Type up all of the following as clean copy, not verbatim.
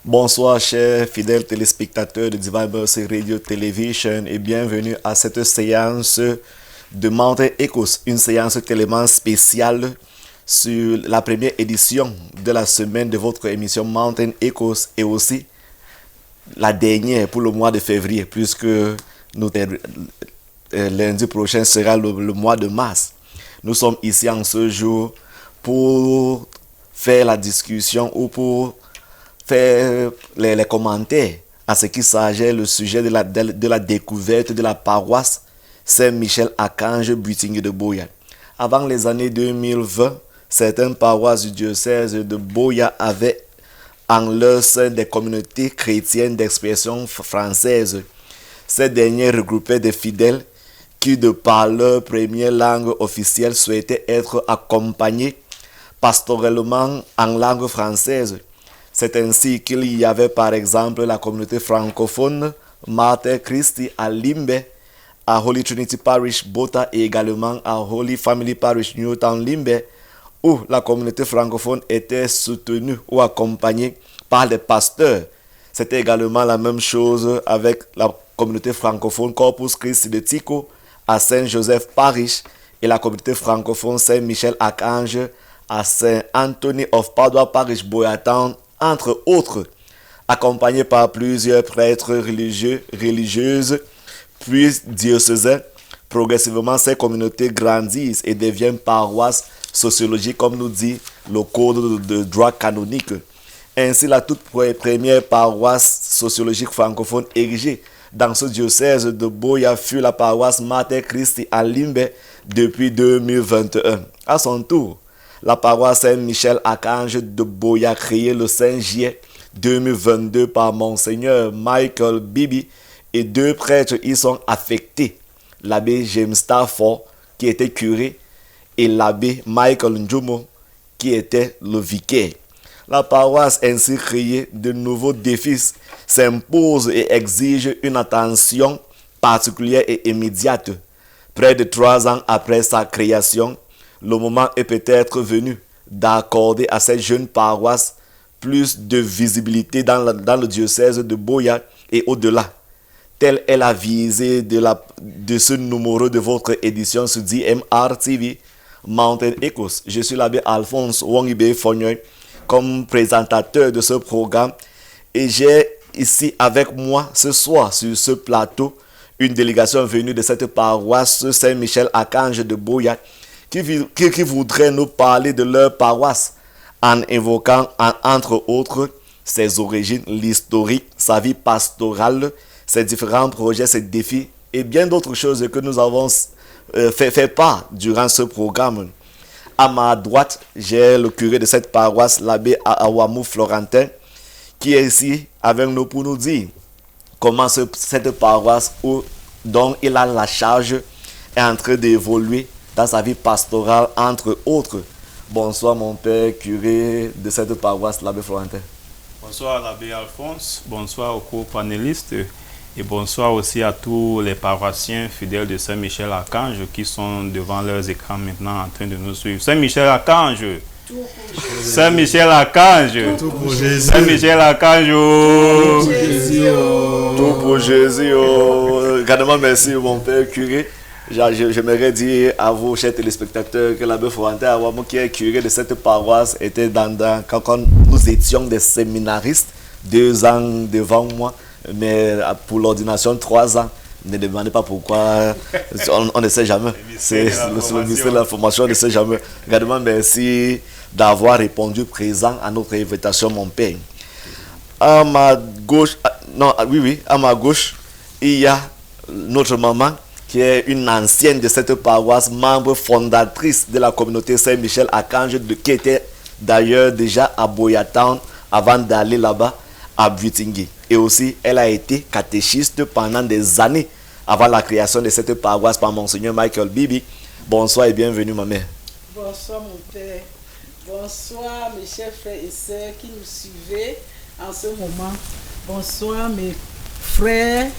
Bonsoir chers fidèles téléspectateurs de Divine Mercy Radio Television et bienvenue à cette séance de Mountain Echoes, une séance tellement spéciale sur la première édition de la semaine de votre émission Mountain Echoes et aussi la dernière pour le mois de février puisque lundi prochain sera le mois de mars. Nous sommes ici en ce jour pour faire la discussion ou pour faire les commentaires à ce qui s'agit le sujet de la découverte de la paroisse Saint-Michel-Archange Buitingui de Buea. Avant les années 2020, certaines paroisses du diocèse de Buea avaient en leur sein des communautés chrétiennes d'expression française. Ces dernières regroupaient des fidèles qui, de par leur première langue officielle, souhaitaient être accompagnés pastorellement en langue française. C'est ainsi qu'il y avait par exemple la communauté francophone Mater Christi à Limbe, à Holy Trinity Parish Bota et également à Holy Family Parish Newtown Limbe, où la communauté francophone était soutenue ou accompagnée par les pasteurs. C'était également la même chose avec la communauté francophone Corpus Christi de Tico à Saint-Joseph Parish et la communauté francophone Saint-Michel-Archange à Saint-Anthony of Padua Parish Boyatown, entre autres, accompagnés par plusieurs prêtres religieux, religieuses, puis diocésains. Progressivement, ces communautés grandissent et deviennent paroisses sociologiques, comme nous dit le code de droit canonique. Ainsi, la toute première paroisse sociologique francophone érigée dans ce diocèse de Buea fut la paroisse Mater Christi à Limbe depuis 2021. À son tour, la paroisse Saint-Michel-Archange de Buea, créée le 5 juillet 2022 par Monseigneur Michael Bibi, et deux prêtres y sont affectés, l'abbé James Stafford, qui était curé, et l'abbé Michael Njumo, qui était le vicaire. La paroisse ainsi créée, de nouveaux défis s'imposent et exigent une attention particulière et immédiate. Près de 3 ans après sa création, le moment est peut-être venu d'accorder à cette jeune paroisse plus de visibilité dans le diocèse de Buea et au-delà. Telle est la visée de ce numéro de votre édition sur DMR TV Mountain Echoes. Je suis l'abbé Alphonse Wongibe Fognoy comme présentateur de ce programme et j'ai ici avec moi ce soir sur ce plateau une délégation venue de cette paroisse Saint-Michel-Archange de Buea qui voudraient nous parler de leur paroisse en évoquant, entre autres, ses origines, l'historique, sa vie pastorale, ses différents projets, ses défis et bien d'autres choses que nous avons fait part durant ce programme. À ma droite, j'ai le curé de cette paroisse, l'abbé Awamou Florentin, qui est ici avec nous pour nous dire comment cette paroisse dont il a la charge est en train d'évoluer dans sa vie pastorale, entre autres. Bonsoir mon père, curé de cette paroisse, l'abbé Florentin. Bonsoir l'abbé Alphonse, bonsoir aux co-panélistes et bonsoir aussi à tous les paroissiens fidèles de Saint-Michel-Archange qui sont devant leurs écrans maintenant en train de nous suivre. Saint-Michel-Archange, Saint-Michel-Archange, tout pour Jésus. Saint-Michel-Archange, tout pour Jésus. Grandement merci mon père, curé. J'aimerais dire à vous, chers téléspectateurs, que l'abbé Florentin, qui est curé de cette paroisse, était quand nous étions des séminaristes, 2 ans devant moi, mais pour l'ordination, 3 ans. Ne demandez pas pourquoi, on ne sait jamais. C'est le ministère de l'information, on ne sait jamais. Également, merci d'avoir répondu présent à notre invitation, mon père. À ma gauche, à ma gauche, il y a notre maman, qui est une ancienne de cette paroisse, membre fondatrice de la communauté Saint-Michel-Archange, qui était d'ailleurs déjà à Boyatown avant d'aller là-bas à Buitingui. Et aussi, elle a été catéchiste pendant des années avant la création de cette paroisse par Monseigneur Michael Bibi. Bonsoir et bienvenue, ma mère. Bonsoir, mon père. Bonsoir, mes chers frères et sœurs qui nous suivez en ce moment. Bonsoir, mes frères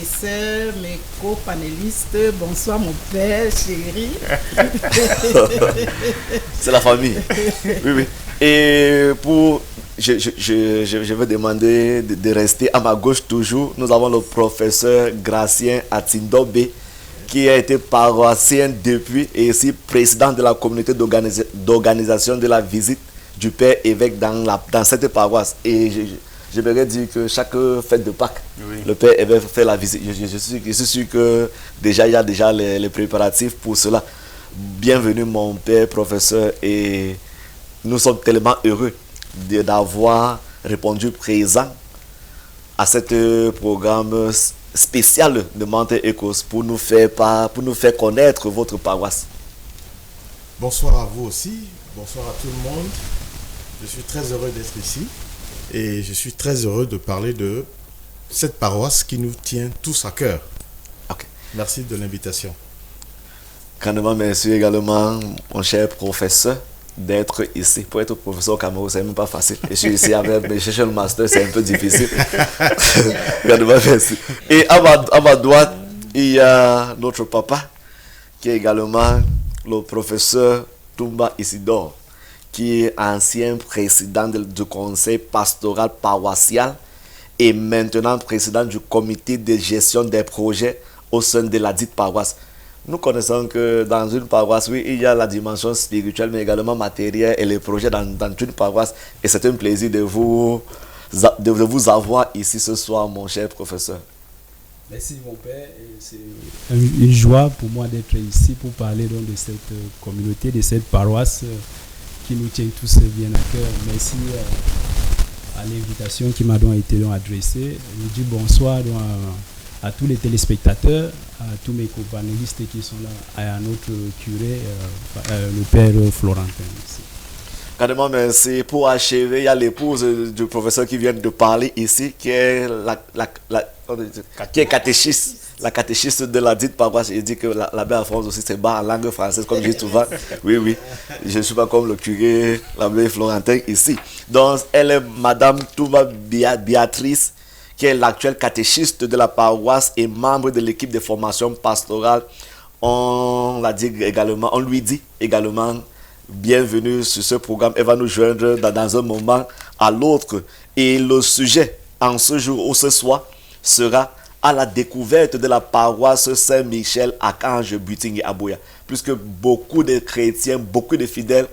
et sœurs, mes co-panélistes. Bonsoir mon père, chéri. C'est la famille. Oui, oui. Et pour je vais demander de rester à ma gauche toujours. Nous avons le professeur Gracien Atindobe, qui a été paroissien depuis et aussi président de la communauté d'organisation de la visite du Père évêque dans cette paroisse. Et j'aimerais dire que chaque fête de Pâques, oui, le Père évêque fait la visite. Je suis sûr que déjà il y a déjà les préparatifs pour cela. Bienvenue mon Père professeur, et nous sommes tellement heureux d'avoir répondu présent à ce programme spécial de Mountain Echoes pour nous faire connaître votre paroisse. Bonsoir à vous aussi, bonsoir à tout le monde. Je suis très heureux d'être ici et je suis très heureux de parler de cette paroisse qui nous tient tous à cœur. Okay. Merci de l'invitation. Grandement merci également, mon cher professeur, d'être ici. Pour être professeur au Cameroun, c'est même pas facile. Et je suis ici avec mes chercheurs le master, c'est un peu difficile. Grandement merci. Et à ma droite, il y a notre papa, qui est également le professeur Toumba Isidore, qui est ancien président du conseil pastoral paroissial et maintenant président du comité de gestion des projets au sein de la dite paroisse. Nous connaissons que dans une paroisse, oui, il y a la dimension spirituelle, mais également matérielle et les projets dans une paroisse. Et c'est un plaisir de vous avoir ici ce soir, mon cher professeur. Merci mon père. C'est une joie pour moi d'être ici pour parler donc de cette communauté, de cette paroisse qui nous tient tous bien à cœur. Merci à l'invitation qui m'a donc été adressée. Je dis bonsoir donc à tous les téléspectateurs, à tous mes copanélistes qui sont là, à notre curé, le père Florentin. Carrément merci. Pour achever, il y a l'épouse du professeur qui vient de parler ici, qui est qui est catéchiste, la catéchiste de la dite paroisse. Il dit que l'abbé Alphonse aussi c'est bas en langue française, comme je dis souvent. Oui, je ne suis pas comme le curé, l'abbé Florentin ici. Donc, elle est Madame Touma Béatrice, qui est l'actuelle catéchiste de la paroisse et membre de l'équipe de formation pastorale. On lui dit également bienvenue sur ce programme. Elle va nous joindre dans un moment à l'autre. Et le sujet en ce jour ou ce soir sera à la découverte de la paroisse Saint-Michel à Kange, Buting et Aboya. Puisque beaucoup de chrétiens, beaucoup de fidèles,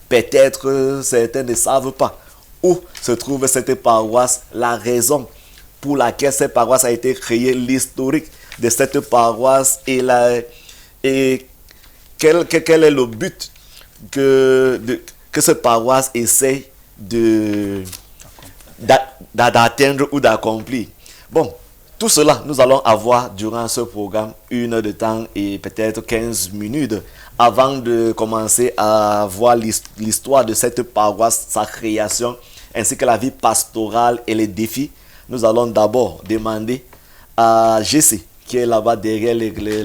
peut-être certains ne savent pas où se trouve cette paroisse, la raison pour laquelle cette paroisse a été créée, l'historique de cette paroisse et quel est le but que cette paroisse essaie d'atteindre ou d'accomplir. Bon, tout cela, nous allons avoir durant ce programme 1 heure de temps et peut-être 15 minutes avant de commencer à voir l'histoire de cette paroisse, sa création, ainsi que la vie pastorale et les défis. Nous allons d'abord demander à Jesse, qui est là-bas derrière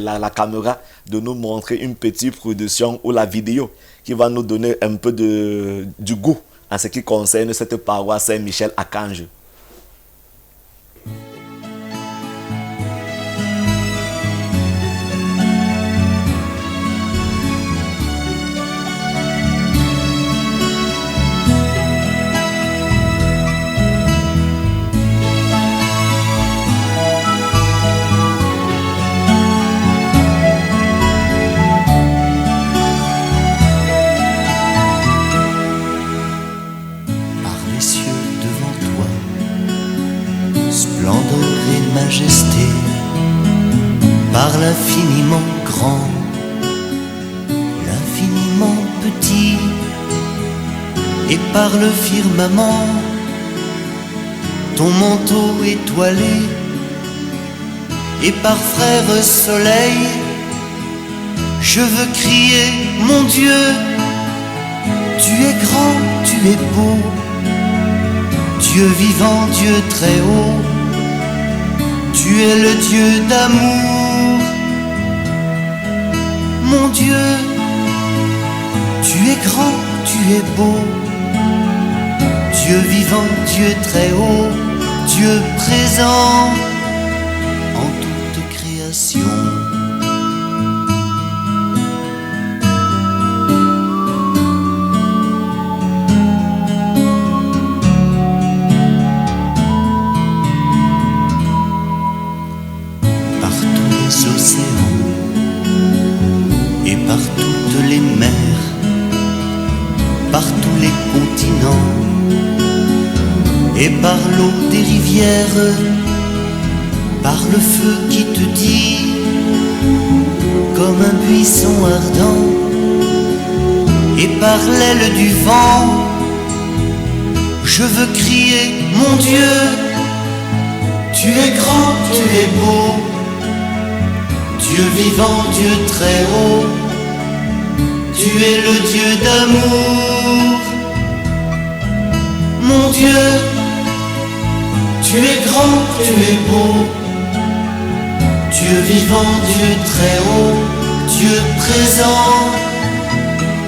la caméra, de nous montrer une petite production ou la vidéo qui va nous donner un peu du goût en ce qui concerne cette paroisse Saint-Michel à Kange. Par l'infiniment grand, l'infiniment petit, et par le firmament, ton manteau étoilé, et par frère soleil, je veux crier, mon Dieu, tu es grand, tu es beau, Dieu vivant, Dieu très haut. Tu es le Dieu d'amour, mon Dieu. Tu es grand, tu es beau, Dieu vivant, Dieu très haut, Dieu présent en toute création. les continents et par l'eau des rivières, par le feu qui te dit comme un buisson ardent, et par l'aile du vent, je veux crier mon Dieu, tu es grand, tu es beau, Dieu vivant, Dieu très haut, tu es le Dieu d'amour. Mon Dieu, tu es grand, tu es beau, Dieu vivant, Dieu très haut, Dieu présent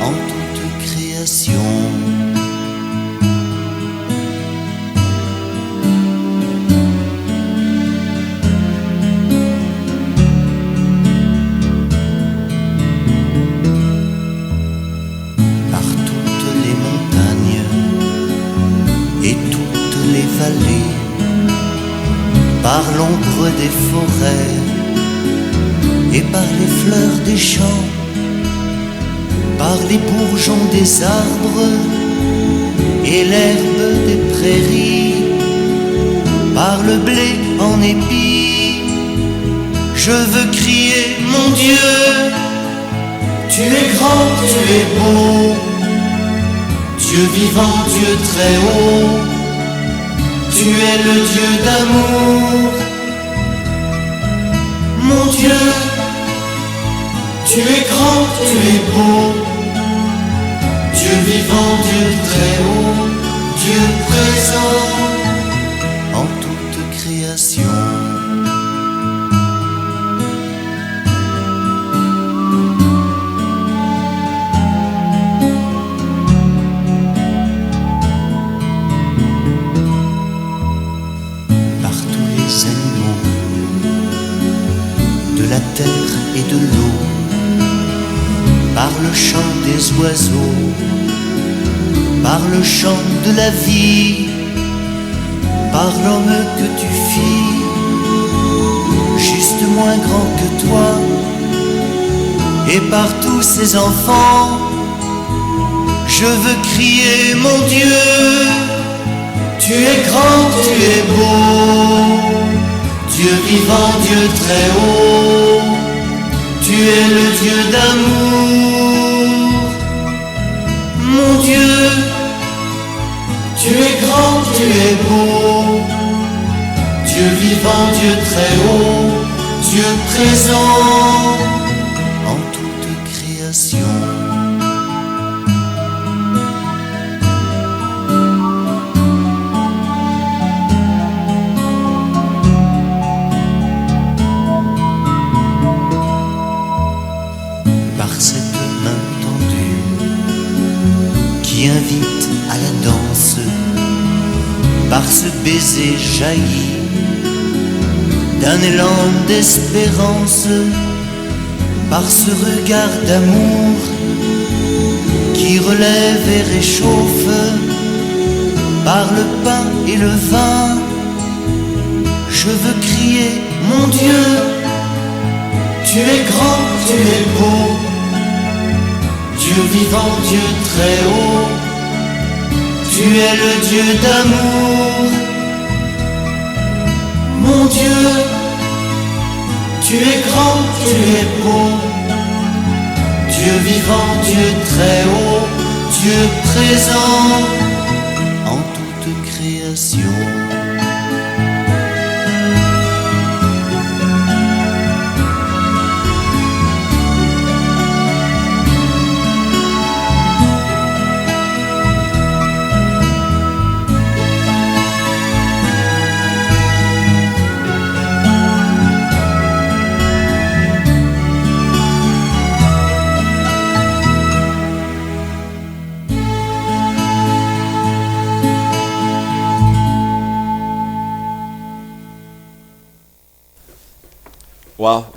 en toute création. Par toutes les montagnes et toutes les vallées, par l'ombre des forêts et par les fleurs des champs, par les bourgeons des arbres et l'herbe des prairies, par le blé en épi, je veux crier mon Dieu, tu es grand, tu es beau, Dieu vivant, Dieu très haut, tu es le Dieu d'amour. Mon Dieu, tu es grand, tu es beau, Dieu vivant, Dieu très haut, Dieu présent en toute création. Par tous les animaux de la terre et de l'eau, par le chant des oiseaux, par le chant de la vie, par l'homme que tu fis, juste moins grand que toi, et par tous ces enfants, je veux crier mon Dieu, tu es grand, tu es beau, Dieu vivant, Dieu très haut, tu es le Dieu d'amour. Mon Dieu, tu es grand, tu es beau, Dieu vivant, Dieu très haut, Dieu présent en toute création. Cette main tendue qui invite à la danse, par ce baiser jailli d'un élan d'espérance, par ce regard d'amour qui relève et réchauffe, par le pain et le vin, je veux crier mon Dieu, tu es grand, tu es beau, Dieu vivant, Dieu très haut, tu es le Dieu d'amour. Mon Dieu, tu es grand, tu es beau, Dieu vivant, Dieu très haut, Dieu présent en toute création.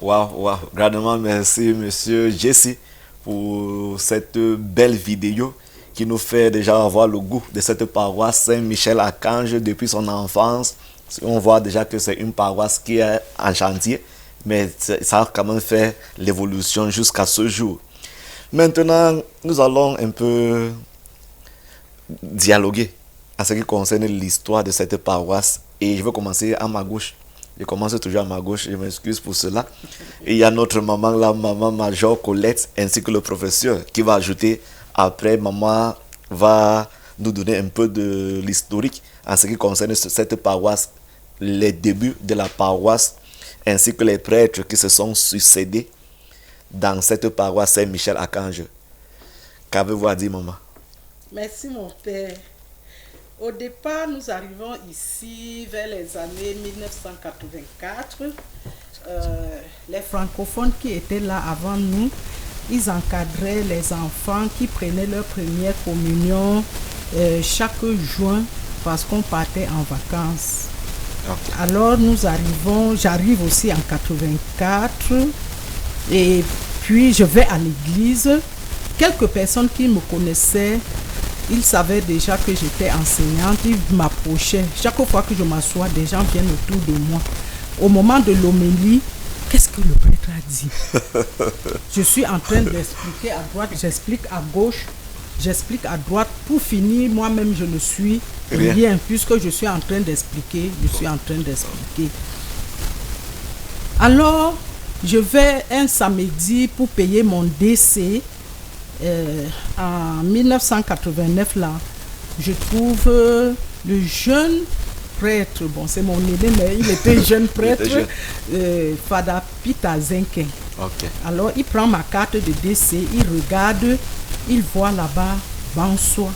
Waouh. Grandement merci, monsieur Jesse, pour cette belle vidéo qui nous fait déjà avoir le goût de cette paroisse Saint-Michel-Archange depuis son enfance. On voit déjà que c'est une paroisse qui est en chantier, mais ça a quand même fait l'évolution jusqu'à ce jour. Maintenant, nous allons un peu dialoguer en ce qui concerne l'histoire de cette paroisse. Et je vais commencer à ma gauche. Je commence toujours à ma gauche, je m'excuse pour cela. Et il y a notre maman, la maman Major Colette, ainsi que le professeur qui va ajouter après. Maman va nous donner un peu de l'historique en ce qui concerne cette paroisse, les débuts de la paroisse, ainsi que les prêtres qui se sont succédés dans cette paroisse Saint-Michel-Archange. Qu'avez-vous à dire, maman? Merci, mon père. Au départ, nous arrivons ici vers les années 1984. Les francophones qui étaient là avant nous, ils encadraient les enfants qui prenaient leur première communion chaque juin parce qu'on partait en vacances. Okay. Alors j'arrive aussi en 84 et puis je vais à l'église. Quelques personnes qui me connaissaient, ils savaient déjà que j'étais enseignante, ils m'approchaient. Chaque fois que je m'assois, des gens viennent autour de moi. Au moment de l'homélie, qu'est-ce que le prêtre a dit? Je suis en train d'expliquer à droite, j'explique à gauche, j'explique à droite. Pour finir, moi-même, je ne suis rien, puisque je suis en train d'expliquer, Alors, je vais un samedi pour payer mon décès. En 1989, là, je trouve le jeune prêtre, bon, c'est mon aîné, mais il était jeune prêtre, Fada Pita Zenke. Okay. Alors, il prend ma carte de décès, il regarde, il voit là-bas, bonsoir.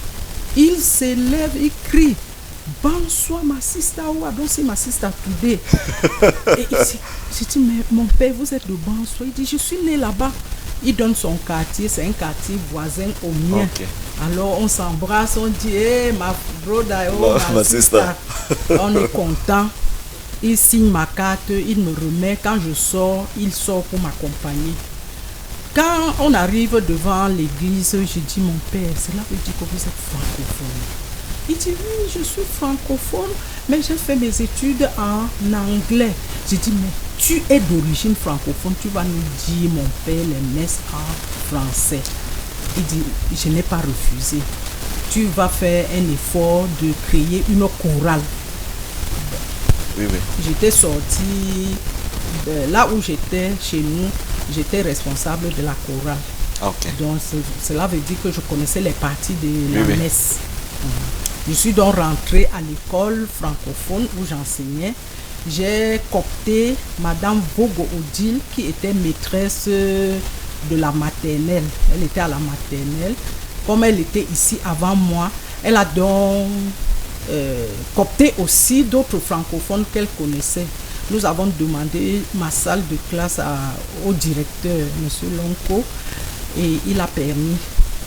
Il s'élève, il crie, bonsoir, ma sister, ou adonsi ma sister today. Et j'ai dit, mais mon père, vous êtes de bonsoir. Il dit, je suis né là-bas. Il donne son quartier, c'est un quartier voisin au mien. Okay. Alors on s'embrasse, on dit, hey, ma brother, oh, ma sister. On est content. Il signe ma carte, il me remet. Quand je sors, il sort pour m'accompagner. Quand on arrive devant l'église, je dis, mon père, cela veut dire que vous êtes francophone. Il dit, oui, je suis francophone, mais j'ai fait mes études en anglais. J'ai dit, mais tu es d'origine francophone, tu vas nous dire, mon père, les messes en français. Il dit, je n'ai pas refusé. Tu vas faire un effort de créer une chorale. Oui. J'étais sortie de là où j'étais, chez nous, j'étais responsable de la chorale. Okay. Donc, cela veut dire que je connaissais les parties de la messe. Je suis donc rentrée à l'école francophone où j'enseignais. J'ai coopté Madame Bogo Odile qui était maîtresse de la maternelle. Elle était à la maternelle. Comme elle était ici avant moi, elle a donc coopté aussi d'autres francophones qu'elle connaissait. Nous avons demandé ma salle de classe au directeur, M. Lonko, et il a permis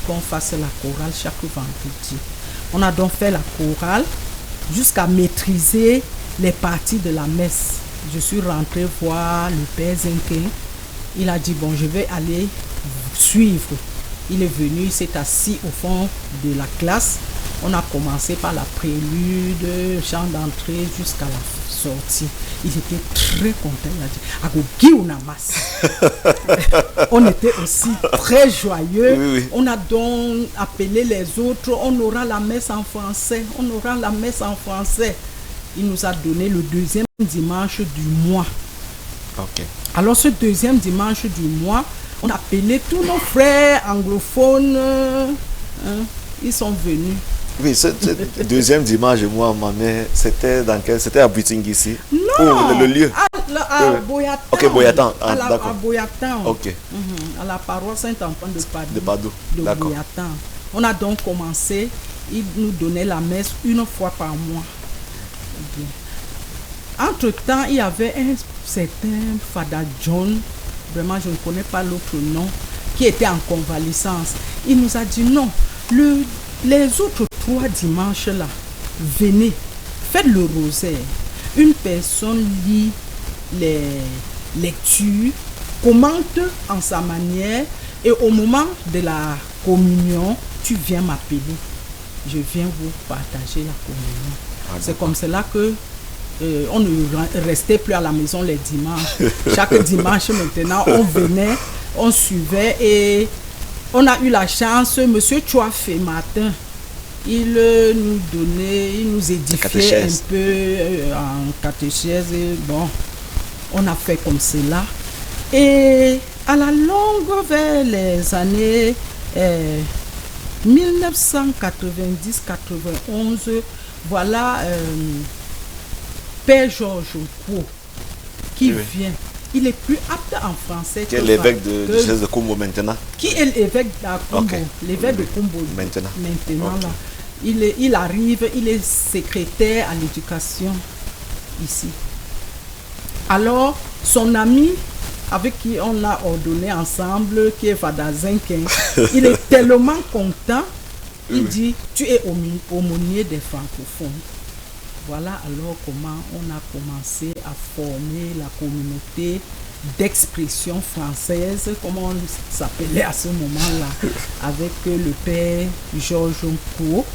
qu'on fasse la chorale chaque vendredi. On a donc fait la chorale jusqu'à maîtriser les parties de la messe. Je suis rentrée voir le père Zenke. Il a dit, bon, je vais aller suivre. Il est venu, il s'est assis au fond de la classe. On a commencé par la prélude, chant d'entrée jusqu'à la sortie. Il était très content. Il a dit, on était aussi très joyeux. Oui. On a donc appelé les autres. On aura la messe en français. Il nous a donné le deuxième dimanche du mois. Okay. Alors ce deuxième dimanche du mois, on a appelé tous nos frères anglophones. Ils sont venus. Oui, ce deuxième dimanche du mois, ma mère, c'était dans quel? C'était à Buting ici? Non, le lieu. À Boyatan. Ok, Boyatan. D'accord. À Boyatan. Ok. À la paroisse Saint-Antoine de Padoue. De Boyatan. On a donc commencé. Il nous donnait la messe une fois par mois. Entre-temps, il y avait un certain Fada John, vraiment je ne connais pas l'autre nom, qui était en convalescence. Il nous a dit non, les autres 3 dimanches là, venez, faites le rosaire. Une personne lit les lectures, commente en sa manière, et au moment de la communion, tu viens m'appeler. Je viens vous partager la communion. C'est comme cela que on ne restait plus à la maison les dimanches. Chaque dimanche maintenant, on venait, on suivait et on a eu la chance, monsieur Chouafé Martin, il nous donnait, il nous édifiait un peu en catéchèse. Et bon, on a fait comme cela. Et à la longue, vers les années 1990-91, voilà Père Georges Nkwo qui vient. Il est plus apte en français. Qui est l'évêque de Kumbo maintenant. Qui est l'évêque de Kumbo, l'évêque de Kumbo maintenant là. Il arrive, il est secrétaire à l'éducation ici. Alors, son ami avec qui on a ordonné ensemble, qui est Fada Zenken, il est tellement content, il dit, tu es aumônier des francophones. Voilà alors comment on a commencé à former la communauté d'expression française, comme on s'appelait à ce moment-là, avec le père Georges Nkwo,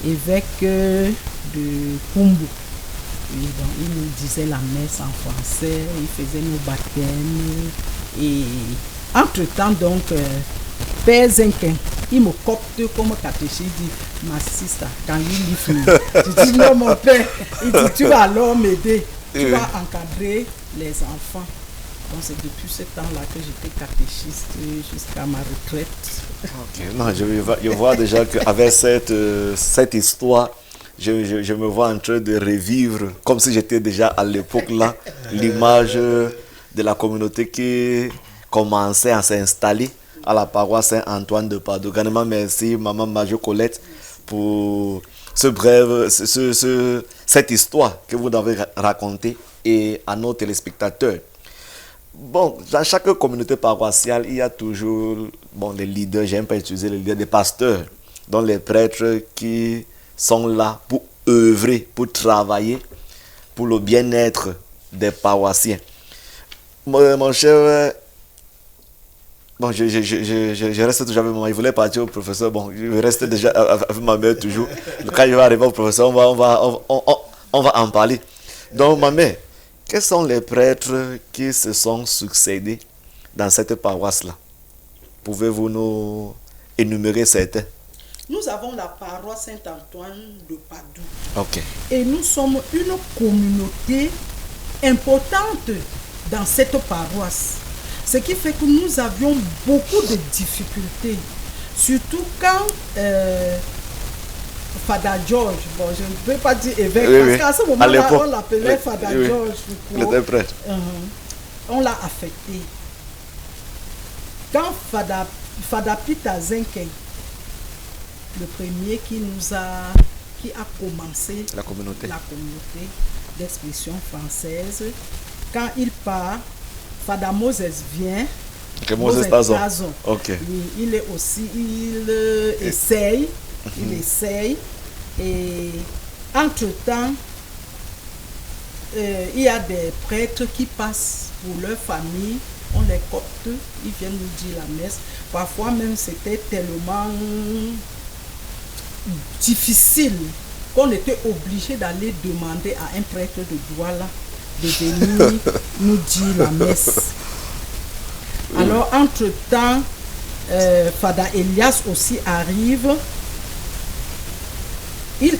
évêque de Kumbo. Et donc, il nous disait la messe en français, il faisait nos baptêmes. Et entre-temps, donc, Père Zenken, il me copte comme catéchiste, il dit, ma sister, quand il lit, je dis, non, mon père, il dit, tu vas alors m'aider, tu vas encadrer les enfants. Donc, c'est depuis ce temps-là que j'étais catéchiste jusqu'à ma retraite. Okay. Non, je vois déjà qu'avec cette histoire, je me vois en train de revivre, comme si j'étais déjà à l'époque là, l'image de la communauté qui commençait à s'installer à la paroisse Saint-Antoine de Padoue. Grandement merci, Maman Majo Colette, pour cette histoire que vous avez racontée et à nos téléspectateurs. Bon, dans chaque communauté paroissiale, il y a toujours des leaders, j'aime pas utiliser les leaders, des pasteurs, dont les prêtres qui sont là pour œuvrer, pour travailler, pour le bien-être des paroissiens. Mon cher, je reste toujours avec maman. Il voulait partir au professeur. Bon, je reste déjà avec ma mère toujours. Quand je vais arriver au professeur, on va en parler. Donc, ma mère, quels sont les prêtres qui se sont succédés dans cette paroisse-là? Pouvez-vous nous énumérer certains? Nous avons la paroisse Saint-Antoine de Padoue. Okay. Et nous sommes une communauté importante dans cette paroisse. Ce qui fait que nous avions beaucoup de difficultés. Surtout quand Fada George, bon, je ne peux pas dire évêque, parce qu'à ce moment-là, on l'appelait Fada George. On l'a affecté. Quand Fada Peter Zenken, le premier qui a commencé la communauté d'expression française, quand il part, Fada Moses vient. Moses Tazon. Okay. Il est aussi, il essaye. Et entre-temps, il y a des prêtres qui passent pour leur famille, on les copte, ils viennent nous dire la messe. Parfois même c'était tellement difficile qu'on était obligé d'aller demander à un prêtre de Douala de venir nous dire la messe. Alors entre-temps, Fada Elias aussi arrive.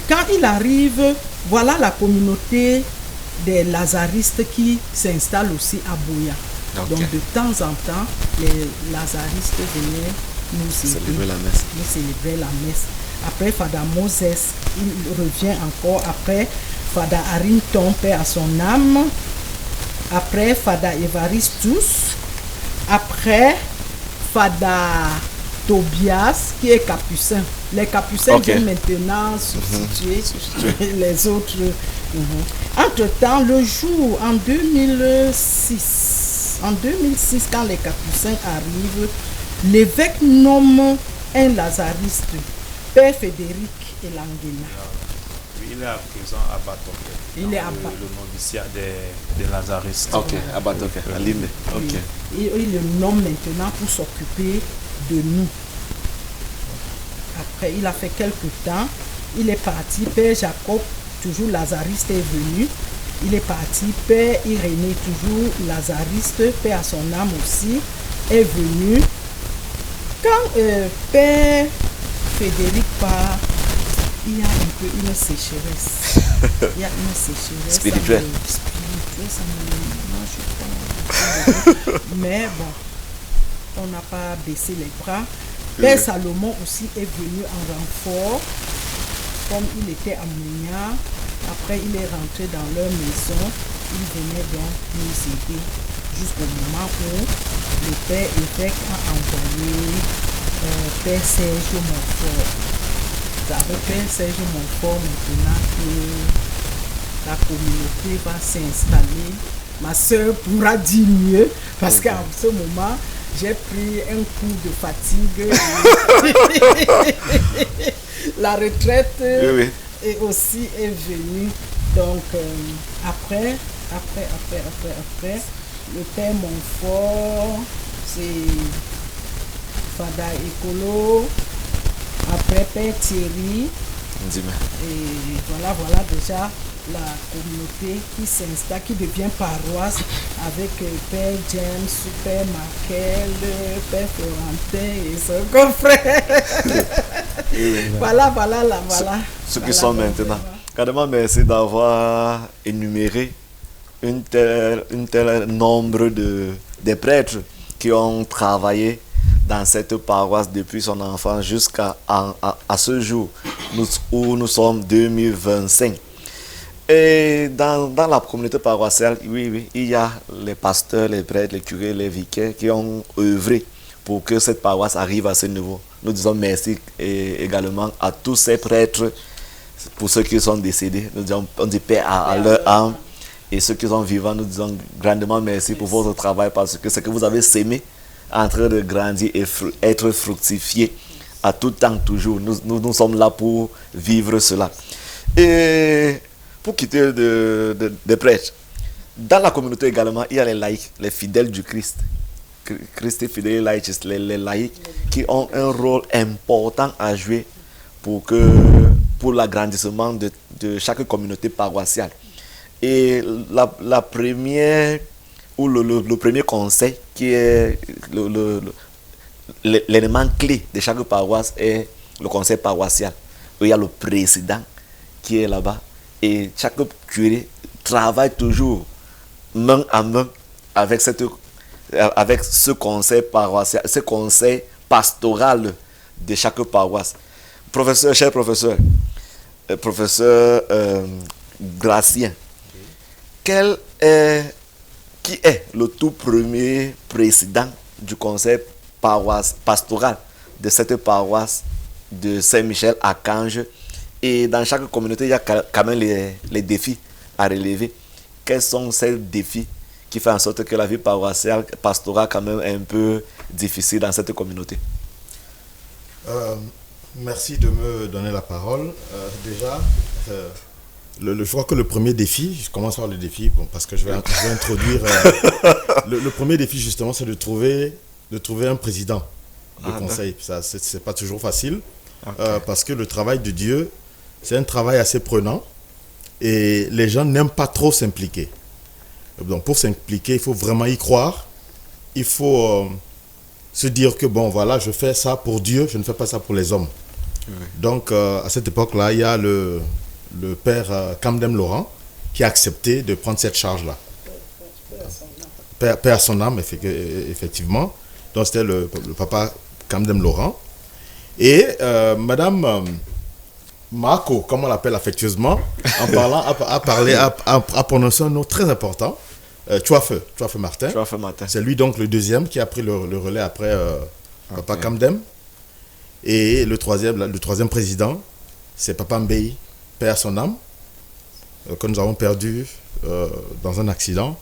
Quand il arrive, voilà la communauté des Lazaristes qui s'installe aussi à Buea. Okay. Donc de temps en temps, les Lazaristes venaient nous célébrer la messe. Après Fada Moses, il revient encore. Après Fada Arinton, paix à son âme. Après Fada Evaristus. Après Fada Tobias, qui est capucin. Les capucins viennent maintenant substituer les autres. Entre-temps, le jour en 2006, quand les capucins arrivent, l'évêque nomme un lazariste, Père Frédéric Elangena. Il est à présent à Batoke. Il est à le noviciat des lazaristes. Ok, à Batoke, à Limbe. Okay. Il le nomme maintenant pour s'occuper de nous. Après, il a fait quelques temps. Il est parti. Père Jacob, toujours lazariste, est venu. Il est parti. Père Irénée, toujours lazariste, Père à son âme aussi, est venu. Quand Père Frédéric part, il y a un peu une sécheresse. Il y a une sécheresse Spirituelle. Ça me mange pas. Mais bon, on n'a pas baissé les bras. Père Salomon aussi est venu en renfort, comme il était ammoniaque. Après, il est rentré dans leur maison. Il venait donc nous aider jusqu'au moment où le père évêque a envoyé Père Serge Montfort. C'est avec Père Serge Montfort maintenant que la communauté va s'installer. Ma soeur pourra dire mieux parce qu'à ce moment, j'ai pris un coup de fatigue. La retraite est aussi venue. Donc, après, le père Montfort, c'est Fada Écolo, après Père Thierry. Et voilà déjà la communauté qui s'installe, qui devient paroisse avec Père James, Père Markel, Père Florentin et son confrère. Voilà. Ceux qui sont maintenant. Carrément, merci d'avoir énuméré un tel nombre de prêtres qui ont travaillé dans cette paroisse depuis son enfance jusqu'à à ce jour où nous sommes 2025. Et dans la communauté paroissiale, oui, il y a les pasteurs, les prêtres, les curés, les vicaires qui ont œuvré pour que cette paroisse arrive à ce niveau. Nous disons merci également à tous ces prêtres. Pour ceux qui sont décédés, nous disons, on dit paix à leur âme. Et ceux qui sont vivants, nous disons grandement merci pour votre travail parce que ce que vous avez sémé est en train de grandir et être fructifié à tout temps, toujours. Nous sommes là pour vivre cela. Et pour quitter des prêtres, dans la communauté également, il y a les laïcs, les fidèles du Christ. Christ fidèles laïcs, les laïcs qui ont un rôle important à jouer pour l'agrandissement de chaque communauté paroissiale. Et la première, ou le premier conseil qui est l'élément clé de chaque paroisse est le conseil paroissial. Il y a le président qui est là-bas et chaque curé travaille toujours main à main avec ce conseil paroissial, ce conseil pastoral de chaque paroisse. Cher professeur Gracien, qui est le tout premier président du conseil pastoral de cette paroisse de Saint-Michel-Archange? Et dans chaque communauté, il y a quand même les défis à relever. Quels sont ces défis qui font en sorte que la vie paroissiale, pastorale, quand même, est un peu difficile dans cette communauté? Merci de me donner la parole. Déjà, je crois que le premier défi, je commence par le défi, parce que je vais introduire. Le premier défi, justement, c'est de trouver un président de conseil. Ça, c'est pas toujours facile, parce que le travail de Dieu, c'est un travail assez prenant et les gens n'aiment pas trop s'impliquer. Donc, pour s'impliquer, il faut vraiment y croire. Il faut se dire que, bon, voilà, je fais ça pour Dieu, je ne fais pas ça pour les hommes. Oui. Donc, à cette époque-là, il y a le père Camdem Laurent qui a accepté de prendre cette charge-là. Père à son âme, effectivement. Donc, c'était le papa Camdem Laurent. Et madame Marco, comme on l'appelle affectueusement, en parlant, a prononcé un nom très important. Chouafeu Martin. C'est lui donc le deuxième qui a pris le relais après papa Camdem. Et le troisième président, c'est papa Mbey, paix à son âme, que nous avons perdu dans un accident.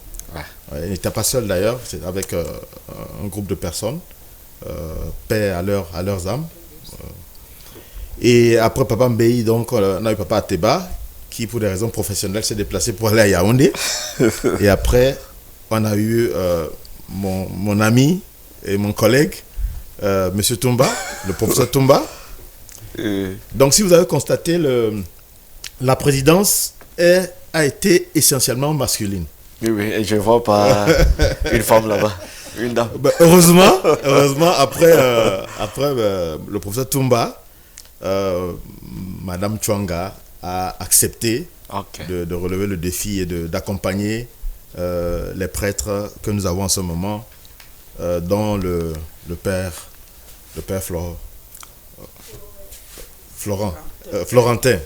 Il n'était pas seul d'ailleurs, c'est avec un groupe de personnes, paix à leurs âmes. Et après papa Mbey, donc on a eu papa Ateba, qui pour des raisons professionnelles s'est déplacé pour aller à Yaoundé. Et après, on a eu mon ami et mon collègue, Monsieur Toumba, le professeur Toumba. Donc si vous avez constaté, la présidence a été essentiellement masculine. Oui, et je ne vois pas une femme là-bas, une dame. Heureusement, après le professeur Toumba, Madame Chwanga a accepté de relever le défi et d'accompagner les prêtres que nous avons en ce moment, dont le père Florentin.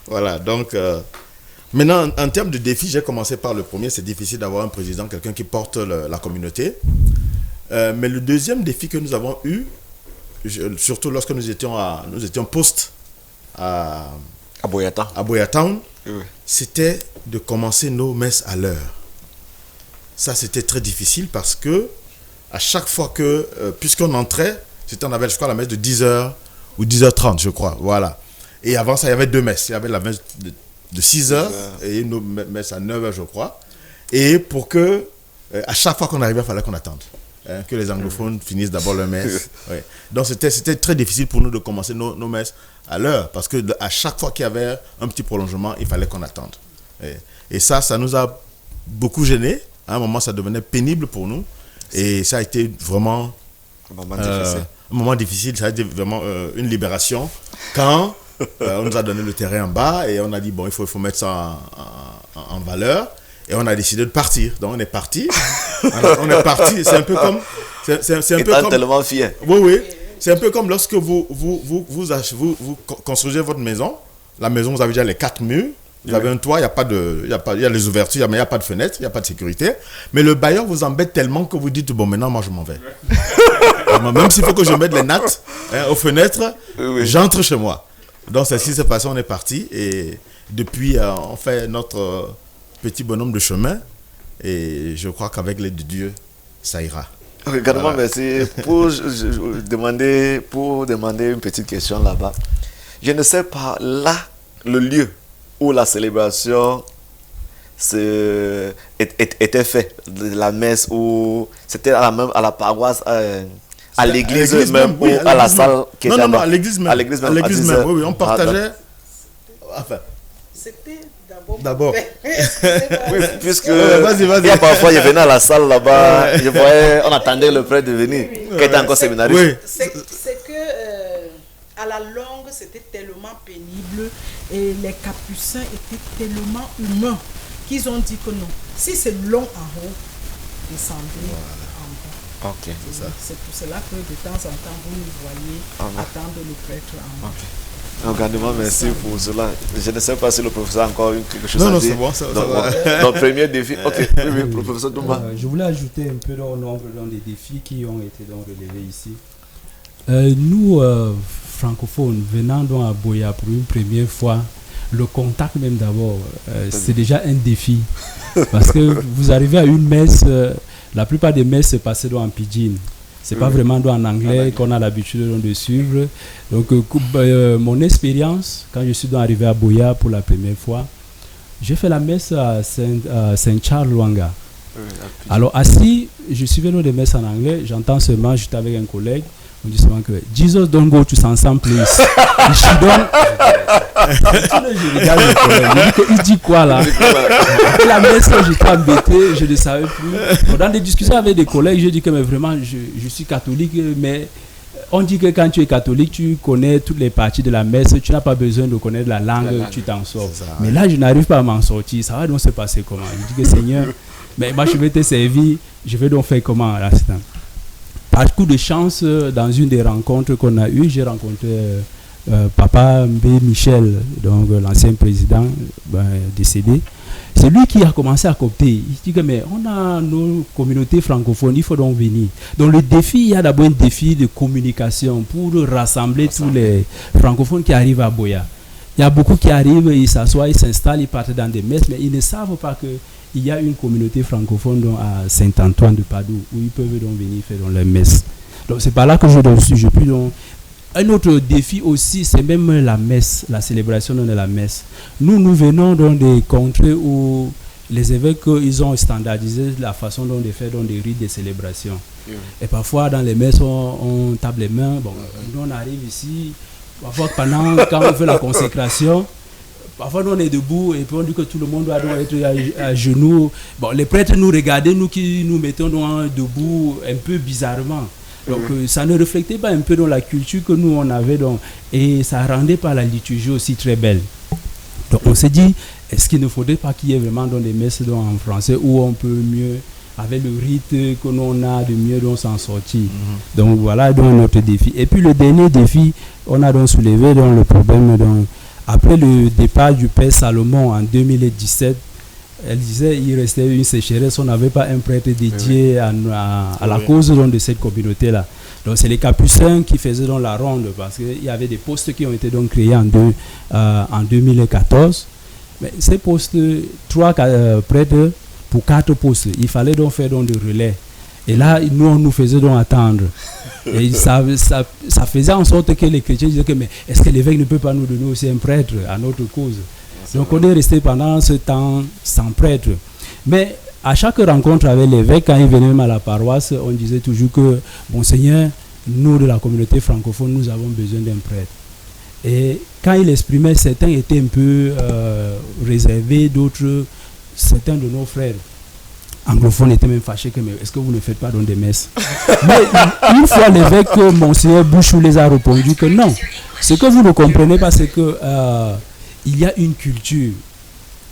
Voilà, donc maintenant en termes de défis, j'ai commencé par le premier. C'est difficile d'avoir un président, quelqu'un qui porte la communauté, mais le deuxième défi que nous avons eu, surtout lorsque nous étions poste à Boyatown, c'était de commencer nos messes à l'heure. Ça, c'était très difficile parce que à chaque fois que, puisqu'on entrait, on avait, je crois, la messe de 10h ou 10h30, je crois, voilà. Et avant ça, il y avait deux messes. Il y avait la messe de 6h et une autre messe à 9h, je crois. Et pour que, à chaque fois qu'on arrivait, il fallait qu'on attende. Que les anglophones finissent d'abord leur messe. Ouais. Donc c'était très difficile pour nous de commencer nos messes à l'heure, parce que à chaque fois qu'il y avait un petit prolongement, il fallait qu'on attende. Et ça nous a beaucoup gênés. À un moment, ça devenait pénible pour nous. Et ça a été vraiment un moment difficile. Ça a été vraiment une libération. Quand on nous a donné le terrain en bas et on a dit, bon, il faut mettre ça en valeur. Et on a décidé de partir. Donc on est parti. On est parti. C'est un peu comme... C'est un peu comme... tellement fier. Oui. C'est un peu comme lorsque vous construisez votre maison. La maison, vous avez déjà les 4 murs. Vous avez un toit, il y a les ouvertures, mais il n'y a pas de fenêtre, il n'y a pas de sécurité. Mais le bailleur vous embête tellement que vous dites, bon, maintenant, moi, je m'en vais. Même s'il faut que je mette les nattes aux fenêtres, j'entre chez moi. Donc, c'est ce qui s'est passé, on est parti. Et depuis, on fait notre petit bonhomme de chemin. Et je crois qu'avec l'aide de Dieu, ça ira. Également, merci. Pour demander une petite question là-bas. Je ne sais pas, là, le lieu où la célébration était faite, la messe, où c'était à la paroisse, à l'église même, ou à la salle qui était non, à l'église même. À l'église même, oui, on partageait. Enfin. C'était d'abord. Oui, puisque parfois je venais à la salle là-bas, je voyais, on attendait le prêtre de venir, qui était encore séminariste. Oui. C'est que à la longue, c'était tellement pénible et les capucins étaient tellement humains qu'ils ont dit que non. Si c'est long en haut, descendez en bas. Okay. C'est pour cela que de temps en temps, vous nous voyez attendre le prêtre en bas. Regardez-moi, merci pour cela. Je ne sais pas si le professeur a encore quelque chose à dire. Non, c'est bon, ça va. Notre premier défi. Ok, oui, professeur Toumba. Je voulais ajouter un peu au nombre des défis qui ont été relevés ici. Nous, francophones, venant donc à Boya pour une première fois, le contact même d'abord, c'est déjà un défi. Parce que vous arrivez à une messe, la plupart des messes se passaient en pidgin. C'est pas vraiment en anglais qu'on a l'habitude de suivre. Donc, mon expérience, quand je suis arrivé à Boya pour la première fois, j'ai fait la messe à Saint-Charles-Luanga. Alors, assis, je suivais des messes en anglais, j'entends seulement, j'étais avec un collègue, on dit souvent que Jesus don't go to Sansan please. Je regarde le collègue, il dit quoi là? Après la messe, j'étais embêté, je ne savais plus. Dans des discussions avec des collègues, je dis que mais vraiment, je suis catholique, mais on dit que quand tu es catholique, tu connais toutes les parties de la messe, tu n'as pas besoin de connaître la langue, tu t'en sors. Mais là, je n'arrive pas à m'en sortir, ça va donc se passer comment? Je dis que Seigneur, mais moi je vais te servir, je vais donc faire comment à l'instant? Par coup de chance, dans une des rencontres qu'on a eues, j'ai rencontré Papa Mbé Michel, donc l'ancien président décédé. C'est lui qui a commencé à copter. Il dit que mais on a nos communautés francophones, il faut donc venir. Donc le défi, il y a d'abord un défi de communication pour rassembler tous les francophones qui arrivent à Boya. Il y a beaucoup qui arrivent, ils s'assoient, ils s'installent, ils partent dans des messes, mais ils ne savent pas qu'il y a une communauté francophone donc, à Saint-Antoine de Padoue où ils peuvent donc venir faire dans les messes. Donc c'est par là que je puis donc... Un autre défi aussi, c'est même la messe, la célébration de la messe. Nous venons dans des contrées où les évêques ils ont standardisé la façon dont de faire dans des rites de célébration. Et parfois dans les messes on tape les mains. Bon, nous on arrive ici. Parfois quand on fait la consécration, parfois nous on est debout et puis on dit que tout le monde doit être à genoux. Bon, les prêtres nous regardaient, nous qui nous mettons debout un peu bizarrement. Donc ça ne reflétait pas un peu dans la culture que nous on avait, et ça rendait pas la liturgie aussi très belle. Donc on s'est dit, est-ce qu'il ne faudrait pas qu'il y ait vraiment dans des messes en français où on peut mieux, avec le rite que l'on a, de mieux s'en sortir. Donc voilà donc notre défi. Et puis le dernier défi, on a donc soulevé donc le problème après le départ du Père Salomon en 2017. Elle disait qu'il restait une sécheresse, on n'avait pas un prêtre dédié à la cause donc, de cette communauté-là. Donc c'est les Capucins qui faisaient donc la ronde, parce qu'il y avait des postes qui ont été donc créés en 2014. Mais ces postes, 3 prêtres pour 4 postes, il fallait donc faire donc de relais. Et là, nous, on nous faisait donc attendre. Et ça faisait en sorte que les chrétiens disaient que, mais est-ce que l'évêque ne peut pas nous donner aussi un prêtre à notre cause? Donc on est resté pendant ce temps sans prêtre. Mais à chaque rencontre avec l'évêque, quand il venait même à la paroisse, on disait toujours que, Monseigneur, nous de la communauté francophone, nous avons besoin d'un prêtre. Et quand il exprimait, certains étaient un peu réservés, d'autres, certains de nos frères anglophones étaient même fâchés que, mais est-ce que vous ne faites pas dans des messes? Mais une fois l'évêque, Monseigneur Bouchou, les a répondu que non. Ce que vous ne comprenez pas, c'est que il y a une culture.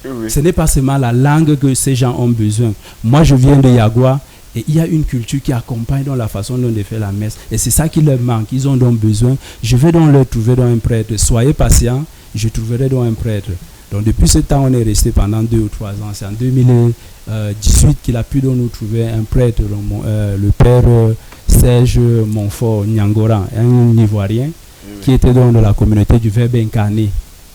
Oui. Ce n'est pas seulement la langue que ces gens ont besoin. Moi, je viens de Yagua et il y a une culture qui accompagne dans la façon dont de faire la messe. Et c'est ça qui leur manque. Ils ont donc besoin. Je vais donc leur trouver dans un prêtre. Soyez patients, je trouverai donc un prêtre. Donc depuis ce temps, on est resté pendant 2 ou 3 ans. C'est en 2018 qu'il a pu donc nous trouver un prêtre, le père Serge Montfort Nyangora, un Ivoirien, qui était donc de la communauté du Verbe incarné.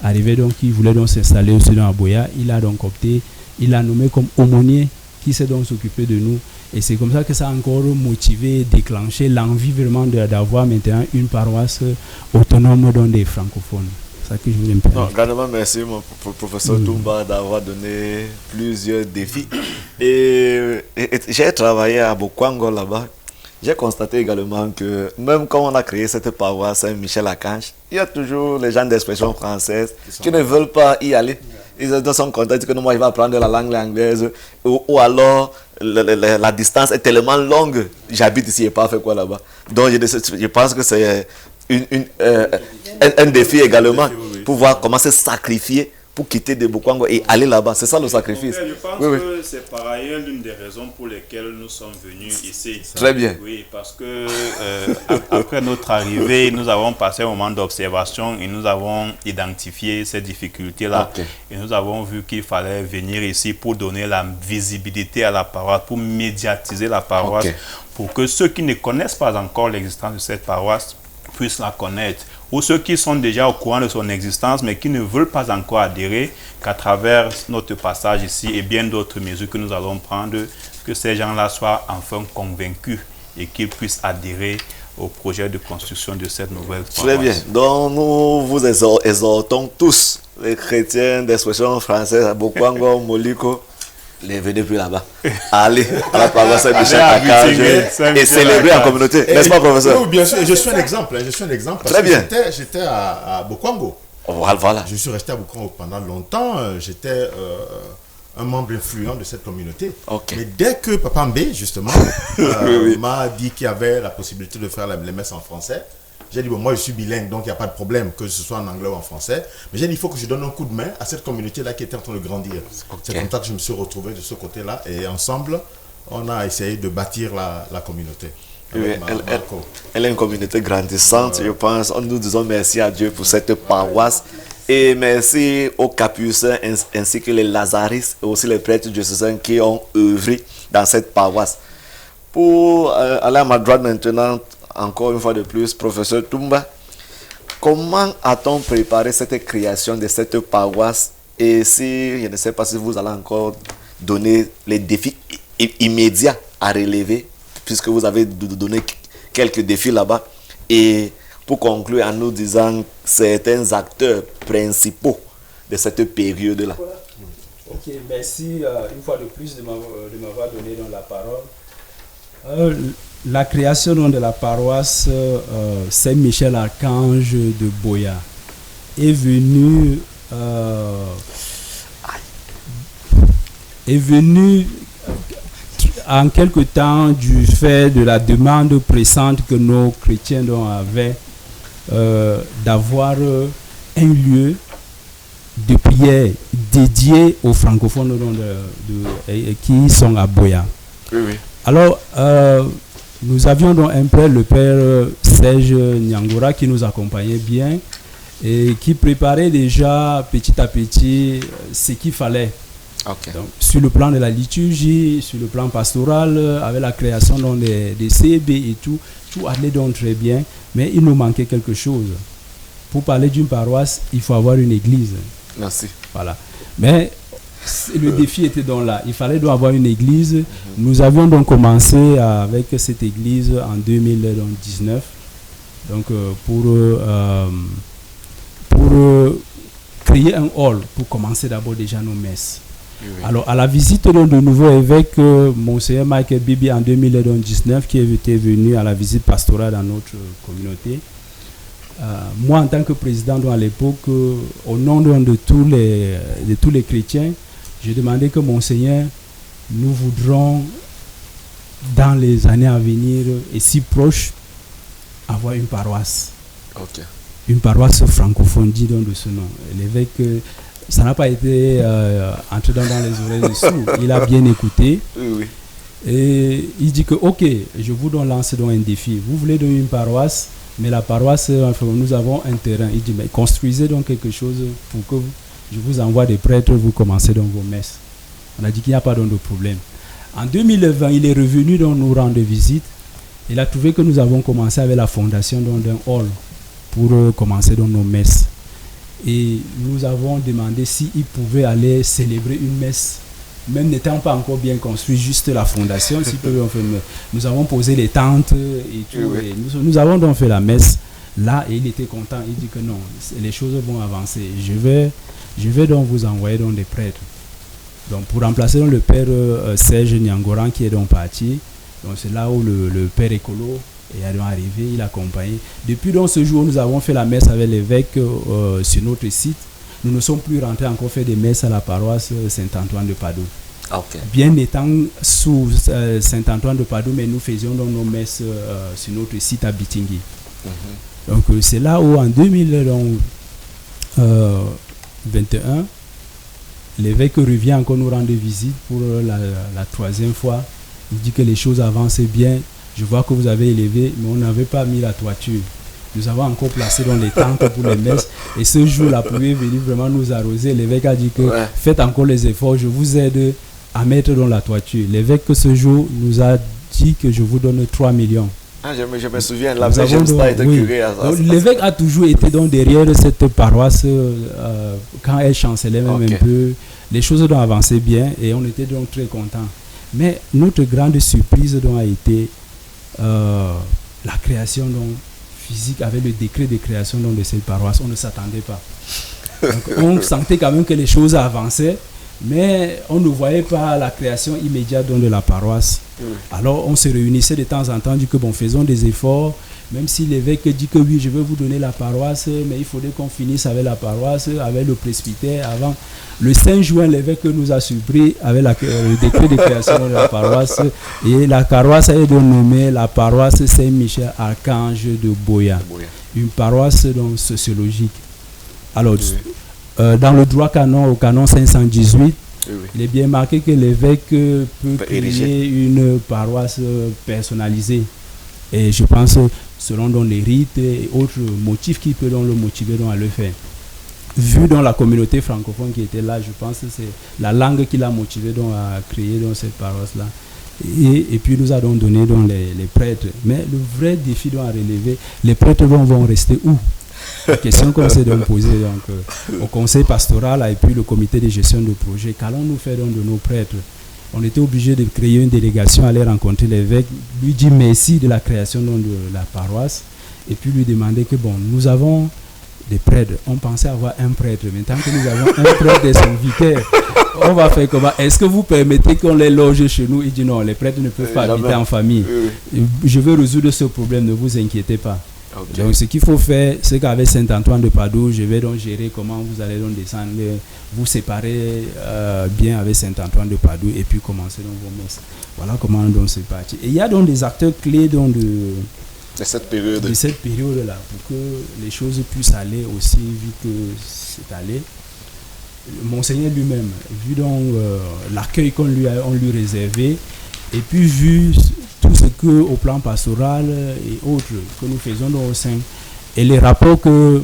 Arrivé donc, il voulait donc s'installer aussi dans Aboya. Il a donc opté, il a nommé comme aumônier qui s'est donc s'occuper de nous. Et c'est comme ça que ça a encore motivé, déclenché l'envie vraiment d'avoir maintenant une paroisse autonome dans des francophones. C'est ça que je voulais me permettre. Grandement merci, mon professeur Toumba, d'avoir donné plusieurs défis. Et j'ai travaillé à Bokwango là-bas. J'ai constaté également que même quand on a créé cette paroisse Saint-Michel-Archange, il y a toujours les gens d'expression française qui ne veulent pas y aller. Ils sont contents que moi, je vais apprendre la langue anglaise. Ou alors, la distance est tellement longue. J'habite ici et pas fait quoi là-bas. Donc, je pense que c'est un défi également pour voir comment se sacrifier pour quitter de Bokwango et aller là-bas. C'est ça le sacrifice. Je pense que c'est par ailleurs l'une des raisons pour lesquelles nous sommes venus ici. Très bien. Oui, parce que après notre arrivée, nous avons passé un moment d'observation et nous avons identifié ces difficultés-là. Okay. Et nous avons vu qu'il fallait venir ici pour donner la visibilité à la paroisse, pour médiatiser la paroisse, pour que ceux qui ne connaissent pas encore l'existence de cette paroisse puissent la connaître, ou ceux qui sont déjà au courant de son existence mais qui ne veulent pas encore adhérer, qu'à travers notre passage ici et bien d'autres mesures que nous allons prendre, que ces gens-là soient enfin convaincus et qu'ils puissent adhérer au projet de construction de cette nouvelle paroisse. Très bien. Donc nous vous exhortons tous, les chrétiens d'expression française à Bokwango, Moliko, les venez plus là-bas. Allez à la paroisse Saint-Michel-Archange et célébrer en communauté. N'est-ce pas, professeur? Oui, bien sûr. Je suis un exemple. Parce Très bien. J'étais à Bokwango. Voilà. Je suis resté à Bokwango pendant longtemps. J'étais un membre influent de cette communauté. Mais dès que Papa Mbé, justement, m'a dit qu'il y avait la possibilité de faire les messes en français, j'ai dit, bon, moi je suis bilingue, donc il n'y a pas de problème que ce soit en anglais ou en français. Mais j'ai dit, il faut que je donne un coup de main à cette communauté-là qui était en train de grandir. C'est comme ça que je me suis retrouvé de ce côté-là. Et ensemble, on a essayé de bâtir la communauté. Oui, elle est une communauté grandissante, je pense. Nous disons merci à Dieu pour cette paroisse. Et merci aux Capucins ainsi que les Lazaristes et aussi les prêtres diocésains qui ont œuvré dans cette paroisse. Pour aller à ma droite maintenant, encore une fois de plus, professeur Toumba, comment a-t-on préparé cette création de cette paroisse? Et si, je ne sais pas si vous allez encore donner les défis immédiats à relever, puisque vous avez donné quelques défis là-bas. Et pour conclure en nous disant certains acteurs principaux de cette période-là. Ok, merci une fois de plus de m'avoir donné dans la parole. La création de la paroisse Saint-Michel-Archange de Boya est venue en quelque temps, du fait de la demande pressante que nos chrétiens avaient d'avoir un lieu de prière dédié aux francophones qui sont à Boya. Oui, oui. Alors, nous avions donc un prêtre, le père Serge Nyangora, qui nous accompagnait bien et qui préparait déjà petit à petit ce qu'il fallait. Ok. Donc, sur le plan de la liturgie, sur le plan pastoral, avec la création donc, des CB et tout allait donc très bien, mais il nous manquait quelque chose. Pour parler d'une paroisse, il faut avoir une église. Merci. Voilà. Mais le défi était donc là. Il fallait donc avoir une église. Nous avions donc commencé avec cette église en 2019. Donc pour créer un hall, pour commencer d'abord déjà nos messes. Oui, oui. Alors à la visite de nouveau évêque, Monseigneur Michael Bibi en 2019, qui était venu à la visite pastorale dans notre communauté. Moi, en tant que président à l'époque, au nom de tous les chrétiens, j'ai demandé que Monseigneur, nous voudrons, dans les années à venir, et si proches, avoir une paroisse. Ok. Une paroisse francophone, dit donc de ce nom. L'évêque, ça n'a pas été entré dans les oreilles de sourds. Il a bien écouté. Oui, oui. Et il dit que, ok, je vous lance donc un défi. Vous voulez donc une paroisse, mais la paroisse, enfin, nous avons un terrain. Il dit, mais construisez donc quelque chose pour que je vous envoie des prêtres, vous commencez donc vos messes. On a dit qu'il n'y a pas donc de problème. En 2020, il est revenu dans nous rendre visite. Il a trouvé que nous avons commencé avec la fondation d'un hall pour commencer dans nos messes. Et nous avons demandé s'il pouvait aller célébrer une messe, même n'étant pas encore bien construit, juste la fondation. Nous avons posé les tentes et tout. Oui, oui. Et nous avons donc fait la messe là et il était content. Il dit que non, les choses vont avancer. Je vais donc vous envoyer donc des prêtres. Donc pour remplacer donc le père Serge Nyangoran qui est donc parti. Donc c'est là où le père écolo est arrivé, il a accompagné. Depuis donc ce jour, nous avons fait la messe avec l'évêque sur notre site. Nous ne sommes plus rentrés encore faire des messes à la paroisse Saint-Antoine de Padoue. Ok. Bien étant sous Saint-Antoine de Padoue, mais nous faisions donc nos messes sur notre site à Bitingui. Donc c'est là où en 2021, l'évêque revient encore nous rendre visite pour la troisième fois. Il dit que les choses avancent bien. Je vois que vous avez élevé, mais on n'avait pas mis la toiture. Nous avons encore placé dans les tentes pour les messes. Et ce jour, la pluie est venue vraiment nous arroser. L'évêque a dit que faites encore les efforts, je vous aide à mettre dans la toiture. L'évêque ce jour nous a dit que je vous donne 3 millions. Ah, je me souviens, la James était curé à ça. L'évêque a toujours été donc derrière cette paroisse quand elle chancelait même un peu. Les choses ont avancé bien et on était donc très contents. Mais notre grande surprise donc a été la création donc, physique avec le décret de création donc, de cette paroisse. On ne s'attendait pas. Donc, on sentait quand même que les choses avançaient, mais on ne voyait pas la création immédiate donc, de la paroisse. Alors on se réunissait de temps en temps, dit que bon, faisons des efforts, même si l'évêque dit que oui, je vais vous donner la paroisse, mais il faudrait qu'on finisse avec la paroisse, avec le presbytère avant. Le 5 juin, l'évêque nous a surpris avec le décret de création de la paroisse, et la paroisse est nommée la paroisse Saint-Michel Archange de Boya, une paroisse donc sociologique. Alors, dans le droit canon, au canon 518, il est bien marqué que l'évêque peut créer une paroisse personnalisée. Et je pense, selon donc les rites et autres motifs qui peuvent donc le motiver donc à le faire. Vu dans la communauté francophone qui était là, je pense que c'est la langue qui l'a motivé donc à créer donc cette paroisse-là. Et puis nous a donc donné donc les prêtres. Mais le vrai défi donc à relever, les prêtres vont rester où? La question qu'on s'est donc posée donc, au conseil pastoral et puis le comité de gestion de projet. Qu'allons-nous faire donc de nos prêtres? On était obligé de créer une délégation, aller rencontrer l'évêque, lui dire merci de la création donc, de la paroisse et puis lui demander que bon, nous avons des prêtres. On pensait avoir un prêtre, mais tant que nous avons un prêtre et son vicaire, on va faire comment? Est-ce que vous permettez qu'on les loge chez nous? Il dit non, les prêtres ne peuvent pas habiter en famille. Je veux résoudre ce problème, ne vous inquiétez pas. Okay. Donc ce qu'il faut faire, c'est qu'avec Saint-Antoine de Padoue, je vais donc gérer comment vous allez donc descendre, vous séparer bien avec Saint-Antoine de Padoue et puis commencer donc vos messes. Voilà comment donc c'est parti. Et il y a donc des acteurs clés donc de cette période-là pour que les choses puissent aller aussi vite que c'est allé. Monseigneur lui-même, vu donc l'accueil qu'on lui réservait, et puis vu tout ce que au plan pastoral et autres que nous faisons dans au sein, et les rapports que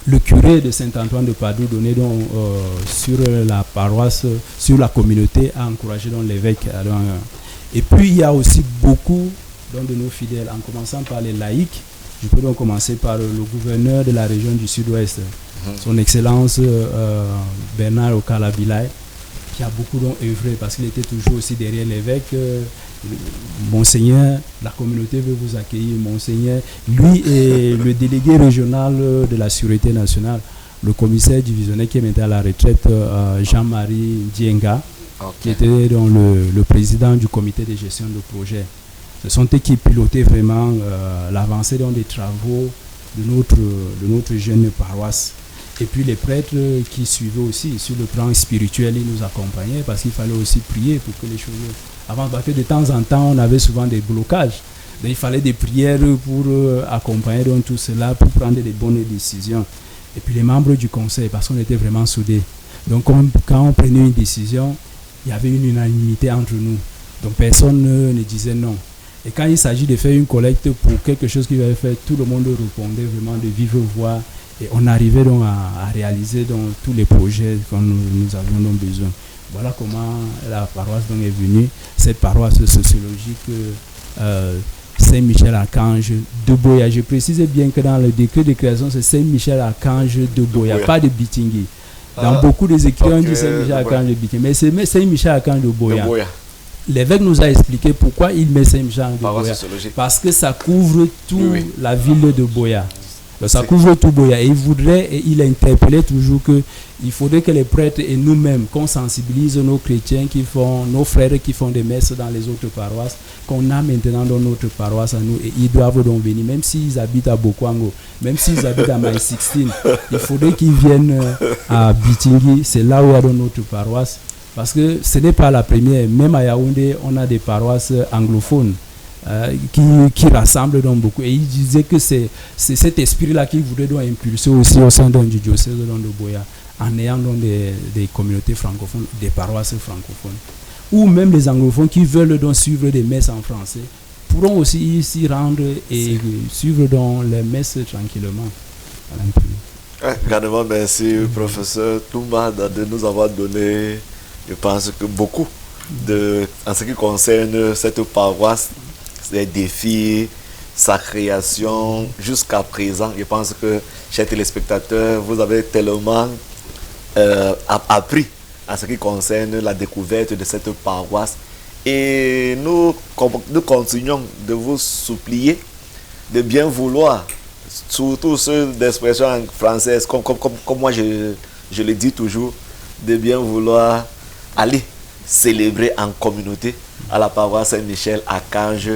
le curé de Saint-Antoine de Padoue donnait donc sur la paroisse, sur la communauté, a encouragé donc l'évêque. Et puis il y a aussi beaucoup donc, de nos fidèles, en commençant par les laïcs. Je peux donc commencer par le gouverneur de la région du Sud-Ouest, son Excellence Bernard Okalabilai, qui a beaucoup donc œuvré parce qu'il était toujours aussi derrière l'évêque. Monseigneur, la communauté veut vous accueillir. Monseigneur, lui et le délégué régional de la Sûreté nationale, le commissaire divisionnaire qui est maintenant à la retraite, Jean-Marie Dienga, qui était donc le président du comité de gestion de projet. Ce sont eux qui pilotaient vraiment l'avancée dans des travaux de notre jeune paroisse. Et puis les prêtres qui suivaient aussi sur le plan spirituel, ils nous accompagnaient parce qu'il fallait aussi prier pour que les choses avancent. Parce que de temps en temps, on avait souvent des blocages. Donc il fallait des prières pour accompagner dans tout cela, pour prendre des bonnes décisions. Et puis les membres du conseil, parce qu'on était vraiment soudés. Donc quand on prenait une décision, il y avait une unanimité entre nous. Donc personne ne disait non. Et quand il s'agit de faire une collecte pour quelque chose qu'il avait fait, tout le monde répondait vraiment de vive voix. Et on arrivait donc à réaliser donc tous les projets que nous avions donc besoin. Voilà comment la paroisse donc est venue, cette paroisse sociologique Saint-Michel-Archange de Boya. Je précise bien que dans le décret de création, c'est Saint-Michel-Archange de Boya, pas de Bitingui. Dans beaucoup des écrits, on dit Saint-Michel-Archange de Bitingui, mais c'est Saint-Michel-Archange de Boya. L'évêque nous a expliqué pourquoi il met Saint-Michel de Boya. Parce que ça couvre toute la ville de Boya. Donc ça couvre tout Boya. Et il voudrait, et il interpellait toujours qu'il faudrait que les prêtres et nous-mêmes, qu'on sensibilise nos chrétiens qui font, nos frères qui font des messes dans les autres paroisses, qu'on a maintenant dans notre paroisse à nous. Et ils doivent donc venir, même s'ils habitent à Bokwango, même s'ils habitent à Maï 16, il faudrait qu'ils viennent à Bitingui. C'est là où il y a dans notre paroisse. Parce que ce n'est pas la première. Même à Yaoundé, on a des paroisses anglophones qui rassemblent donc beaucoup. Et il disait que c'est cet esprit-là qu'il voudrait donc impulser aussi au sein du diocèse de Boya, en ayant donc des communautés francophones, des paroisses francophones. Ou même les anglophones qui veulent donc suivre des messes en français pourront aussi s'y rendre et suivre donc les messes tranquillement. Grandement merci, professeur Toumba, de nous avoir donné, je pense que beaucoup, en ce qui concerne cette paroisse, les défis, sa création jusqu'à présent. Je pense que, chers téléspectateurs, vous avez tellement appris en ce qui concerne la découverte de cette paroisse. Et nous continuons de vous supplier de bien vouloir, surtout ceux d'expression française, comme moi je le dis toujours, de bien vouloir aller célébrer en communauté à la paroisse Saint-Michel-Archange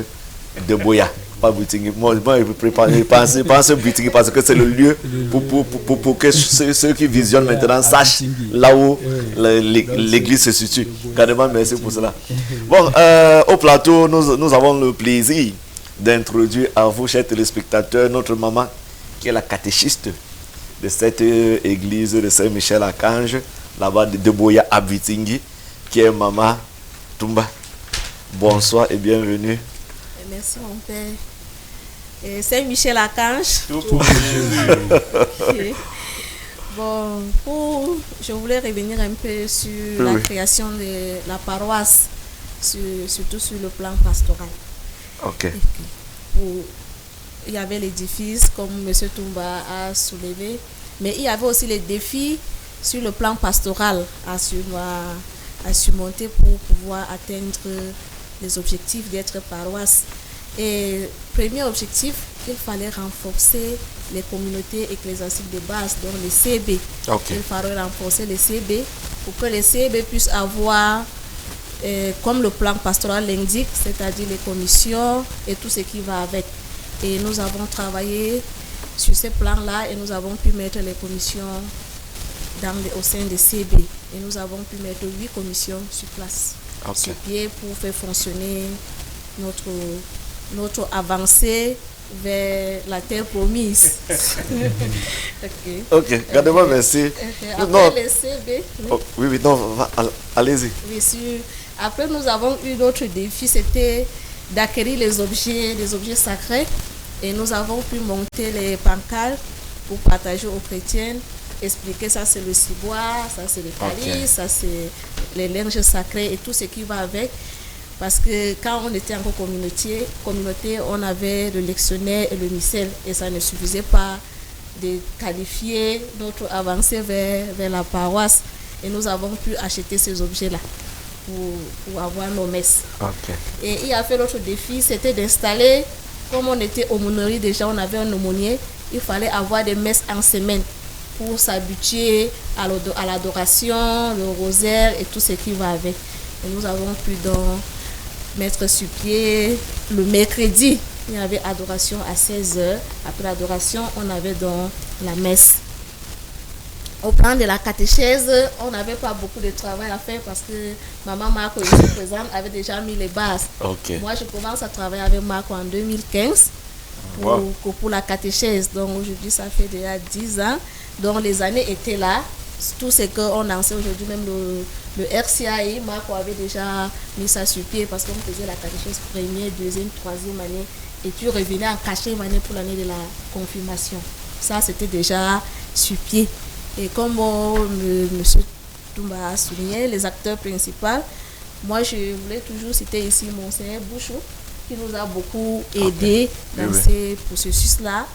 de Boya. Pas Bitingui. Moi je pense Bitingui parce que c'est le lieu pour que ceux qui visionnent maintenant sachent là où l'église se situe. Carrément, merci pour cela. Bon, au plateau, nous avons le plaisir d'introduire à vous, chers téléspectateurs, notre maman qui est la catéchiste de cette église de Saint-Michel-Archange, là-bas de Boya à Bitingui, qui est Maman Toumba. Bonsoir et bienvenue. Merci mon père. Saint-Michel-Archange. Okay. Bon, je voulais revenir un peu sur la création de la paroisse, surtout sur le plan pastoral. Ok. Il y avait les défis, comme M. Toumba a soulevé, mais il y avait aussi les défis sur le plan pastoral à surmonter pour pouvoir atteindre les objectifs d'être paroisse. Et premier objectif, il fallait renforcer les communautés ecclésiastiques de base, donc les CB. Okay. Il fallait renforcer les CB pour que les CB puissent avoir, comme le plan pastoral l'indique, c'est-à-dire les commissions et tout ce qui va avec. Et nous avons travaillé sur ces plans-là et nous avons pu mettre les commissions au sein des CB. Et nous avons pu mettre 8 commissions sur place, sur pied, pour faire fonctionner notre avancée vers la terre promise. Ok, gardez-moi, merci. Après les CB, oui, non, allez-y. Oui, après, nous avons eu d'autres défis, c'était d'acquérir les objets sacrés. Et nous avons pu monter les pancartes pour partager aux chrétiens, expliquer ça c'est le ciboire, ça c'est le calice, ça c'est les linges sacrés et tout ce qui va avec. Parce que quand on était encore communauté, on avait le lectionnaire et le missel et ça ne suffisait pas de qualifier notre avancée vers la paroisse. Et nous avons pu acheter ces objets-là pour avoir nos messes. Et il y a fait l'autre défi, c'était d'installer, comme on était aumônerie déjà, on avait un aumônier, il fallait avoir des messes en semaine pour s'habituer à l'adoration, le rosaire et tout ce qui va avec. Et nous avons pu donc mettre sur pied le mercredi. Il y avait adoration à 16h. Après l'adoration, on avait donc la messe. Au plan de la catéchèse, on n'avait pas beaucoup de travail à faire parce que maman Marco, ici présente, avait déjà mis les bases. Moi, je commence à travailler avec Marco en 2015 pour la catéchèse. Donc aujourd'hui, ça fait déjà 10 ans. Donc les années étaient là. Tout ce qu'on enseigne aujourd'hui, même le RCAI, Marco avait déjà mis ça sur pied parce qu'on faisait la catéchèse première, deuxième, troisième année. Et tu revenais en quatrième année pour l'année de la confirmation. Ça, c'était déjà sur pied. Et comme M. Toumba a souligné, les acteurs principaux, moi je voulais toujours citer ici Monseigneur Bouchou, qui nous a beaucoup aidé dans ces processus-là.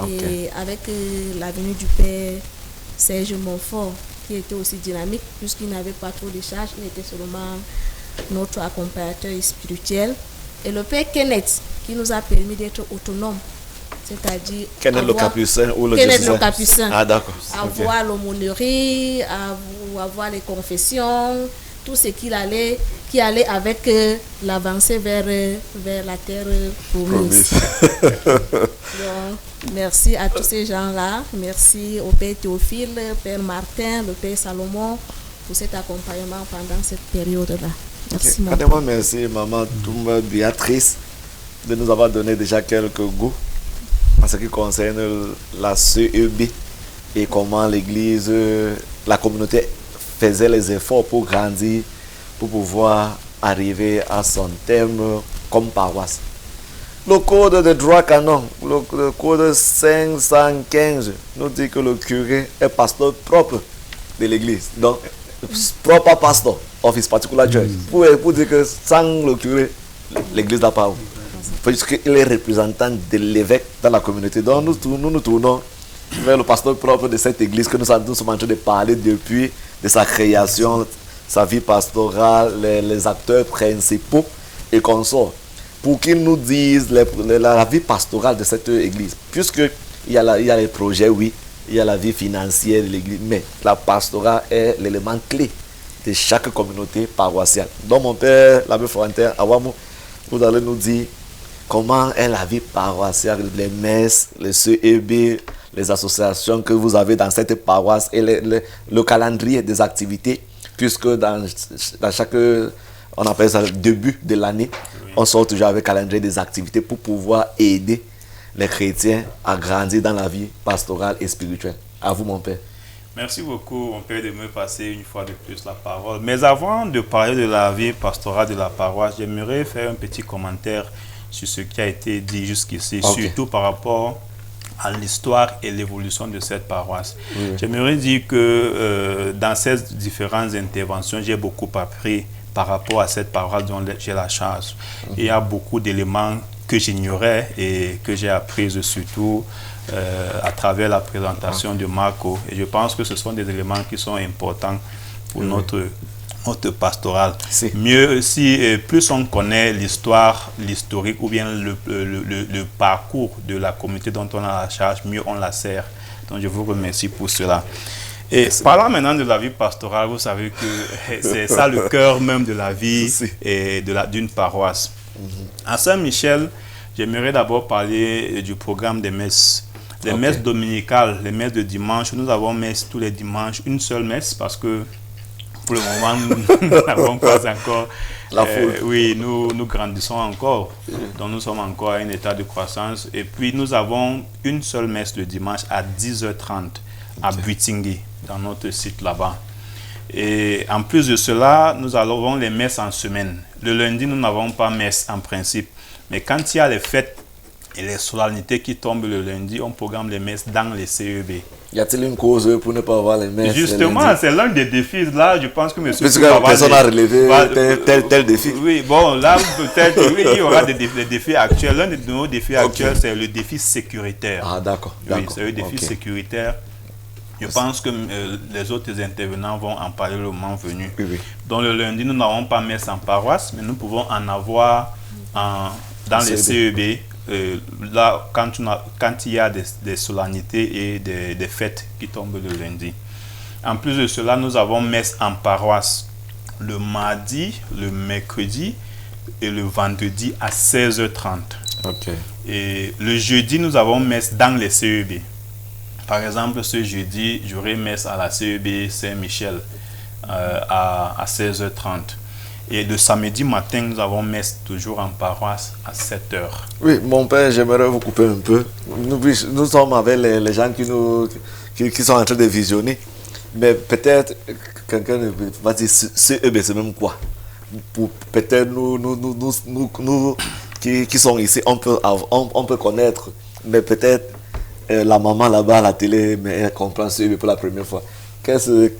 Et avec la venue du Père Serge Montfort, qui était aussi dynamique, puisqu'il n'avait pas trop de charges, il était seulement notre accompagnateur spirituel. Et le Père Kenneth, qui nous a permis d'être autonomes. C'est-à-dire Kenneth le Capucin ou le Kenneth le Capucin. Ah d'accord. Avoir l'aumônerie, avoir les confessions, tout ce qui allait avec l'avancée vers la terre promise. Donc, merci à tous ces gens-là. Merci au Père Théophile, Père Martin, le Père Salomon pour cet accompagnement pendant cette période-là. Merci. Merci Maman Toumba Béatrice de nous avoir donné déjà quelques goûts en ce qui concerne la CEB et comment l'église, la communauté faisait les efforts pour grandir, pour pouvoir arriver à son terme comme paroisse. Le code de droit canon, le code 515, nous dit que le curé est pasteur propre de l'église. Donc, proper pastor of his particular church. Pour dire que sans le curé, l'église n'a pas. Puisqu'il est représentant de l'évêque dans la communauté. Donc nous tournons vers le pasteur propre de cette église que nous sommes en train de parler depuis, de sa création, sa vie pastorale, les acteurs principaux et consorts, pour qu'ils nous disent la vie pastorale de cette église. Puisqu'il y a les projets, oui, il y a la vie financière de l'église, mais la pastorale est l'élément clé de chaque communauté paroissiale. Donc mon père, l'abbé Florentin Awamo, vous allez nous dire comment est la vie paroissiale, les messes, les CEB, les associations que vous avez dans cette paroisse et le calendrier des activités, puisque dans chaque, on appelle ça le début de l'année, on sort toujours avec un calendrier des activités pour pouvoir aider les chrétiens à grandir dans la vie pastorale et spirituelle. À vous, mon père. Merci beaucoup, mon père, de me passer une fois de plus la parole. Mais avant de parler de la vie pastorale de la paroisse, j'aimerais faire un petit commentaire sur ce qui a été dit jusqu'ici, surtout par rapport à l'histoire et l'évolution de cette paroisse. J'aimerais dire que dans ces différentes interventions, j'ai beaucoup appris par rapport à cette paroisse dont j'ai la charge. Il y a beaucoup d'éléments que j'ignorais et que j'ai appris surtout à travers la présentation de Marco. Et je pense que ce sont des éléments qui sont importants pour notre pastorale. Mieux si plus on connaît l'historique ou bien le parcours de la communauté dont on a la charge, mieux on la sert. Donc je vous remercie pour cela. Et parlant maintenant de la vie pastorale, vous savez que c'est ça le cœur même de la vie et d'une paroisse. À Saint-Michel, J'aimerais d'abord parler du programme des messes. Les messes dominicales, les messes de dimanche, nous avons messe tous les dimanches, une seule messe parce que pour le moment, nous n'avons pas encore... La foule. Oui, nous grandissons encore, donc nous sommes encore à un état de croissance. Et puis nous avons une seule messe le dimanche à 10h30 à Buitingui, dans notre site là-bas. Et en plus de cela, nous avons les messes en semaine. Le lundi, nous n'avons pas messe en principe. Mais quand il y a les fêtes et les solennités qui tombent le lundi, on programme les messes dans les CEB. Y a-t-il une cause pour ne pas avoir les messes? Justement, c'est l'un des défis. Là, je pense que M. Parce que personne n'a relevé tel défi. Oui, bon, là, peut-être, oui, il y aura des défis actuels. L'un de nos défis actuels, c'est le défi sécuritaire. Ah, d'accord. Oui, c'est le défi sécuritaire. Je pense que les autres intervenants vont en parler le moment venu. Oui, oui. Donc, le lundi, nous n'avons pas messe en paroisse, mais nous pouvons en avoir dans les CEB. Là, quand il y a des solennités et des fêtes qui tombent le lundi. En plus de cela, nous avons messe en paroisse le mardi, le mercredi et le vendredi à 16h30. Et le jeudi, nous avons messe dans les CEB. Par exemple, ce jeudi, j'aurai messe à la CEB Saint-Michel à 16h30. Et le samedi matin, nous avons messe toujours en paroisse à 7h. Oui, mon père, j'aimerais vous couper un peu. Nous sommes avec les gens qui sont en train de visionner. Mais peut-être quelqu'un va dire CEB, c'est même quoi? Peut-être nous qui sont ici, on peut connaître. Mais peut-être la maman là-bas à la télé, mais elle comprend CEB pour la première fois. De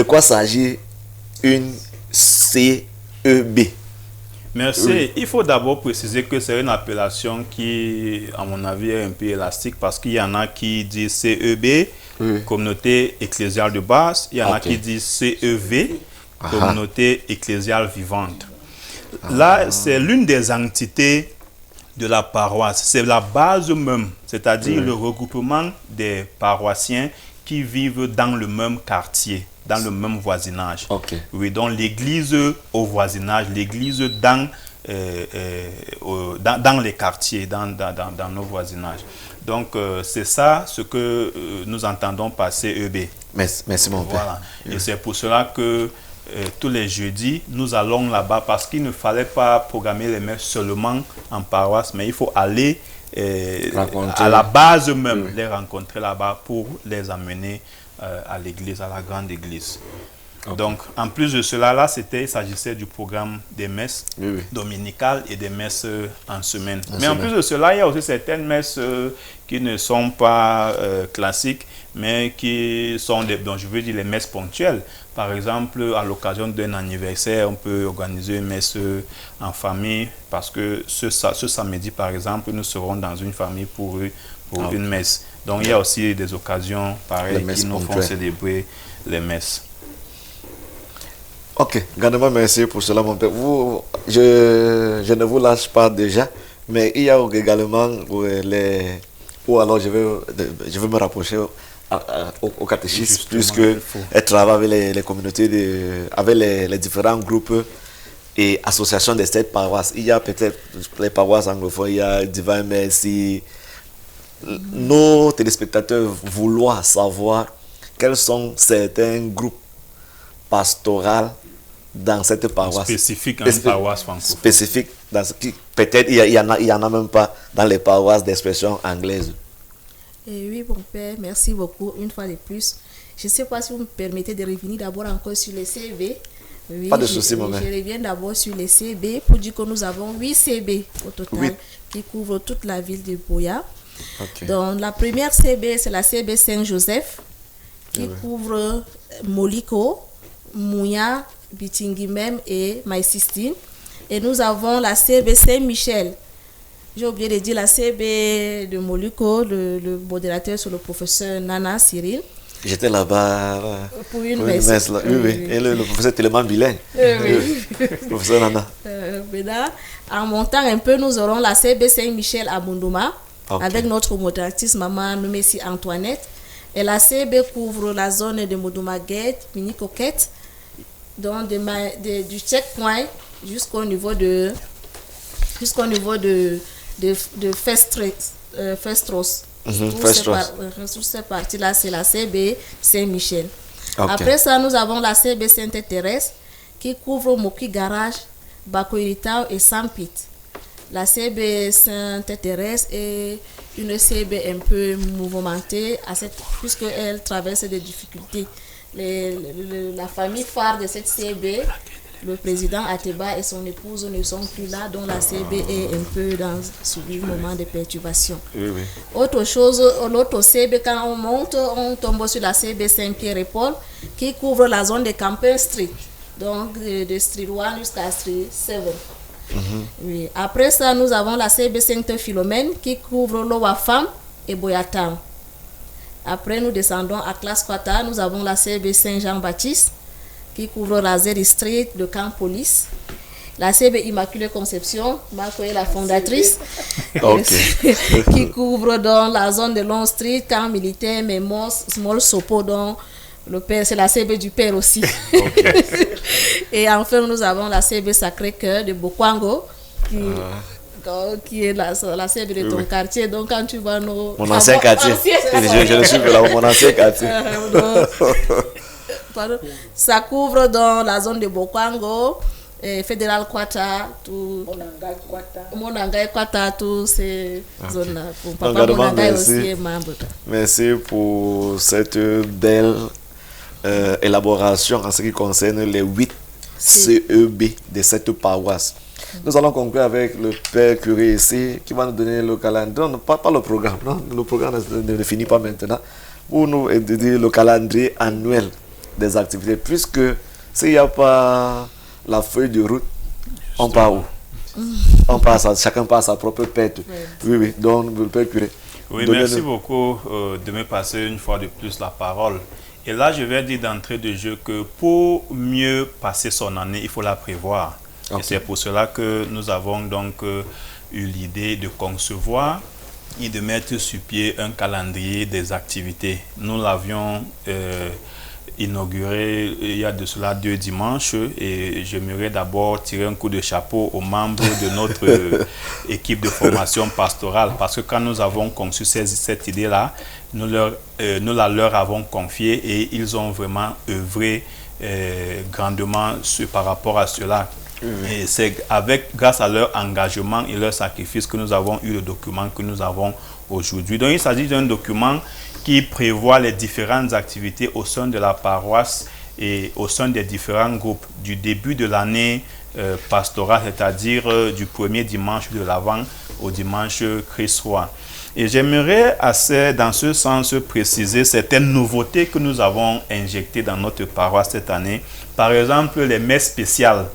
quoi s'agit une CEB? Merci. Oui. Il faut d'abord préciser que c'est une appellation qui, à mon avis, est un peu élastique parce qu'il y en a qui disent CEB, communauté ecclésiale de base. Il y en a qui disent CEV, communauté ecclésiale vivante. Là, c'est l'une des entités de la paroisse. C'est la base même, c'est-à-dire le regroupement des paroissiens qui vivent dans le même quartier, dans le même voisinage. Oui, donc l'église au voisinage, l'église dans les quartiers, dans nos voisinages. Donc, c'est ça ce que nous entendons par CEB. Merci mon père. Et c'est pour cela que tous les jeudis, nous allons là-bas parce qu'il ne fallait pas programmer les messes seulement en paroisse, mais il faut aller à la base même, les rencontrer là-bas pour les amener à l'église, à la grande église. Donc, en plus de cela, là, il s'agissait du programme des messes dominicales et des messes en semaine. Mais en plus de cela, il y a aussi certaines messes qui ne sont pas classiques, mais qui sont les messes ponctuelles. Par exemple, à l'occasion d'un anniversaire, on peut organiser une messe en famille, parce que ce samedi, par exemple, nous serons dans une famille pour une messe. Donc, il y a aussi des occasions pareilles qui nous font célébrer les messes. Ok, grandement merci pour cela, mon père. Je ne vous lâche pas déjà, mais il y a également ou alors je vais me rapprocher au catéchisme, puisque elle travaille avec les communautés, avec les différents groupes et associations de cette paroisse. Il y a peut-être les paroisses anglophones, il y a Divine Mercy. Nos téléspectateurs vouloir savoir quels sont certains groupes pastoraux dans cette paroisse. Spécifique à une paroisse francophone. Spécifique, peut-être il y en a même pas dans les paroisses d'expression anglaise. Oui, mon père, merci beaucoup une fois de plus. Je ne sais pas si vous me permettez de revenir d'abord encore sur les CB. Oui, pas de souci, maman. Je reviens d'abord sur les CB pour dire que nous avons 8 CB au total qui couvrent toute la ville de Buea. Donc, la première CB, c'est la CB Saint-Joseph qui couvre Moliko, Mouya, Bitingui même et Maïsistine. Et nous avons la CB Saint-Michel. J'ai oublié de dire la CB de Moliko, le modérateur sur le professeur Nana Cyril. J'étais là-bas pour une messe. Et le professeur est tellement bilingue. Professeur Nana. Maintenant, en montant un peu, nous aurons la CB Saint-Michel à Bundouma, avec notre modératrice maman Messi Antoinette. Et la CB couvre la zone de Modoumaguette, Mini-Coquette, donc du checkpoint jusqu'au niveau de jusqu'au niveau de Festros. Toute cette partie-là, c'est la CB Saint-Michel. Ok. Après ça, nous avons la CB Sainte-Thérèse qui couvre Moki Garage, Bakoiritao et Sampit. La CB Sainte-Thérèse est une CB un peu mouvementée puisqu'elle traverse des difficultés. La famille phare de cette CB, le président Ateba et son épouse ne sont plus là, donc la CB est un peu dans un moment de perturbation. Oui, oui. Autre chose, l'autre CB, quand on monte, on tombe sur la CB Saint-Pierre et Paul qui couvre la zone de Campin Street, donc de Street 1 jusqu'à Street 7. Oui. Après ça, nous avons la CB Sainte-Philomène qui couvre Lowa Femme et Boyatown. Après, nous descendons à Classe Quata, nous avons la CB Saint-Jean-Baptiste qui couvre la Z Street de Camp Police. La CB Immaculée Conception, Marco est la fondatrice, qui couvre dans la zone de Long Street, Camp Militaire, Memos, Small Sopo, dont le père, c'est la CB du père aussi. Et enfin, nous avons la CB Sacré-Cœur de Bokwango, qui est la CB de ton quartier. Donc, quand tu vas mon ancien quartier. Je le suis là, mon ancien quartier. Ça couvre dans la zone de Bokwango, Fédéral Kwata, Monanga Kwata, tous ces zones-là. Papa Monanga aussi est membre. Merci pour cette belle élaboration en ce qui concerne les 8 CEB de cette paroisse. Nous allons conclure avec le Père Curé ici qui va nous donner le calendrier, non, pas le programme, non, le programme ne finit pas maintenant, pour nous dire le calendrier annuel des activités, puisque s'il n'y a pas la feuille de route, on part où? On passe, chacun passe sa propre pète. Oui, donc le Père Curé. Oui, merci beaucoup de me passer une fois de plus la parole. Et là, je vais dire d'entrée de jeu que pour mieux passer son année, il faut la prévoir. Et c'est pour cela que nous avons donc eu l'idée de concevoir et de mettre sur pied un calendrier des activités. Nous l'avions inauguré il y a de cela 2 dimanches et j'aimerais d'abord tirer un coup de chapeau aux membres de notre équipe de formation pastorale, parce que quand nous avons conçu cette idée-là, nous la leur avons confiée et ils ont vraiment œuvré grandement par rapport à cela. Et c'est grâce à leur engagement et leur sacrifice que nous avons eu le document que nous avons aujourd'hui. Donc il s'agit d'un document qui prévoit les différentes activités au sein de la paroisse et au sein des différents groupes du début de l'année pastorale, c'est-à-dire du premier dimanche de l'Avent au dimanche Christ-Roi. Et j'aimerais dans ce sens préciser certaines nouveautés que nous avons injectées dans notre paroisse cette année. Par exemple, les messes spéciales.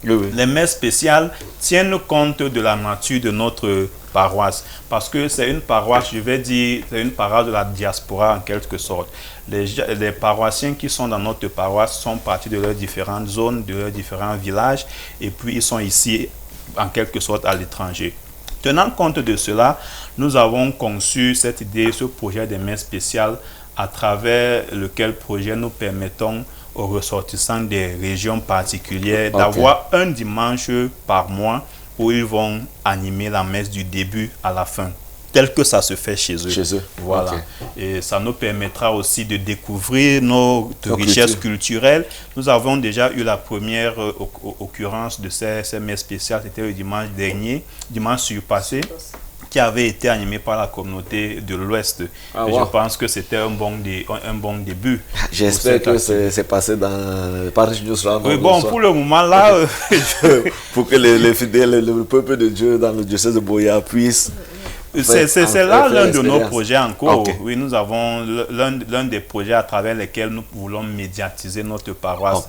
Les messes spéciales tiennent compte de la nature de notre paroisse, parce que c'est une paroisse, je vais dire, c'est une paroisse de la diaspora en quelque sorte. Les paroissiens qui sont dans notre paroisse sont partis de leurs différentes zones, de leurs différents villages, et puis ils sont ici en quelque sorte à l'étranger. Tenant compte de cela, nous avons conçu cette idée, ce projet des messes spéciales, à travers lequel projet nous permettons aux ressortissants des régions particulières d'avoir un dimanche par mois où ils vont animer la messe du début à la fin, tel que ça se fait chez eux. Voilà. Et ça nous permettra aussi de découvrir notre richesse culturelle. Nous avons déjà eu la première occurrence de ces messes spéciales, c'était le dimanche dernier, dimanche surpassé, qui avait été animé par la communauté de l'Ouest. Je pense que c'était un bon début. J'espère que c'est passé dans Paris News. Oui, bon, pour le moment là... pour que les fidèles, le peuple de Dieu dans le diocèse de Boya puisse... C'est là l'un de nos projets en cours. Oui, nous avons l'un des projets à travers lesquels nous voulons médiatiser notre paroisse.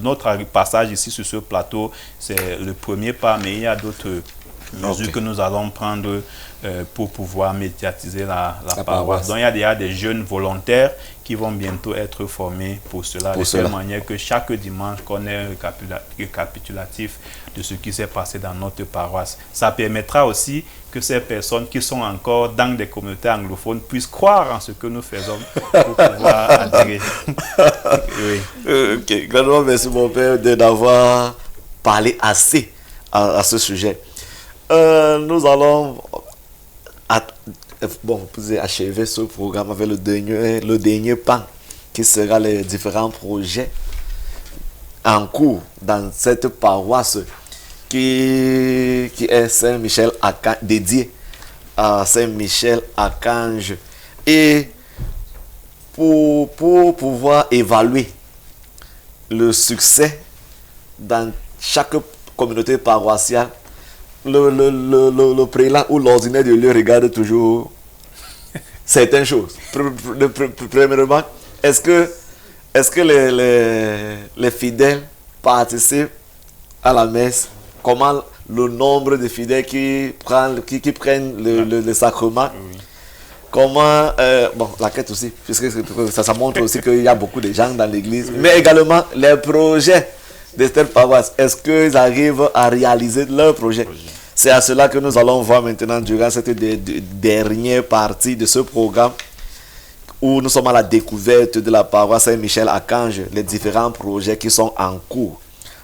Notre passage ici sur ce plateau, c'est le premier pas, mais il y a d'autres mesures que nous allons prendre pour pouvoir médiatiser la paroisse. Donc il y a déjà des jeunes volontaires qui vont bientôt être formés pour cela, de telle manière que chaque dimanche qu'on ait un récapitulatif de ce qui s'est passé dans notre paroisse. Ça permettra aussi que ces personnes qui sont encore dans des communautés anglophones puissent croire en ce que nous faisons pour pouvoir adhérer. Ok, grandement merci mon père d'avoir parlé assez à ce sujet. nous allons achever ce programme avec le dernier pan qui sera les différents projets en cours dans cette paroisse qui est Saint-Michel dédié à Saint-Michel Archange. Et pour pouvoir évaluer le succès dans chaque communauté paroissiale, le prélat ou l'ordinaire de lieu regarde toujours certaines choses. Premièrement, est-ce que les fidèles participent à la messe? Comment le nombre de fidèles qui prennent le sacrement? Oui. Comment, la quête aussi, puisque ça montre aussi qu'il y a beaucoup de gens dans l'église, oui. Mais également les projets de cette paroisse, est-ce qu'ils arrivent à réaliser leurs projets? C'est à cela que nous allons voir maintenant durant cette dernière partie de ce programme où nous sommes à la découverte de la paroisse Saint-Michel Archange, les différents projets qui sont en cours.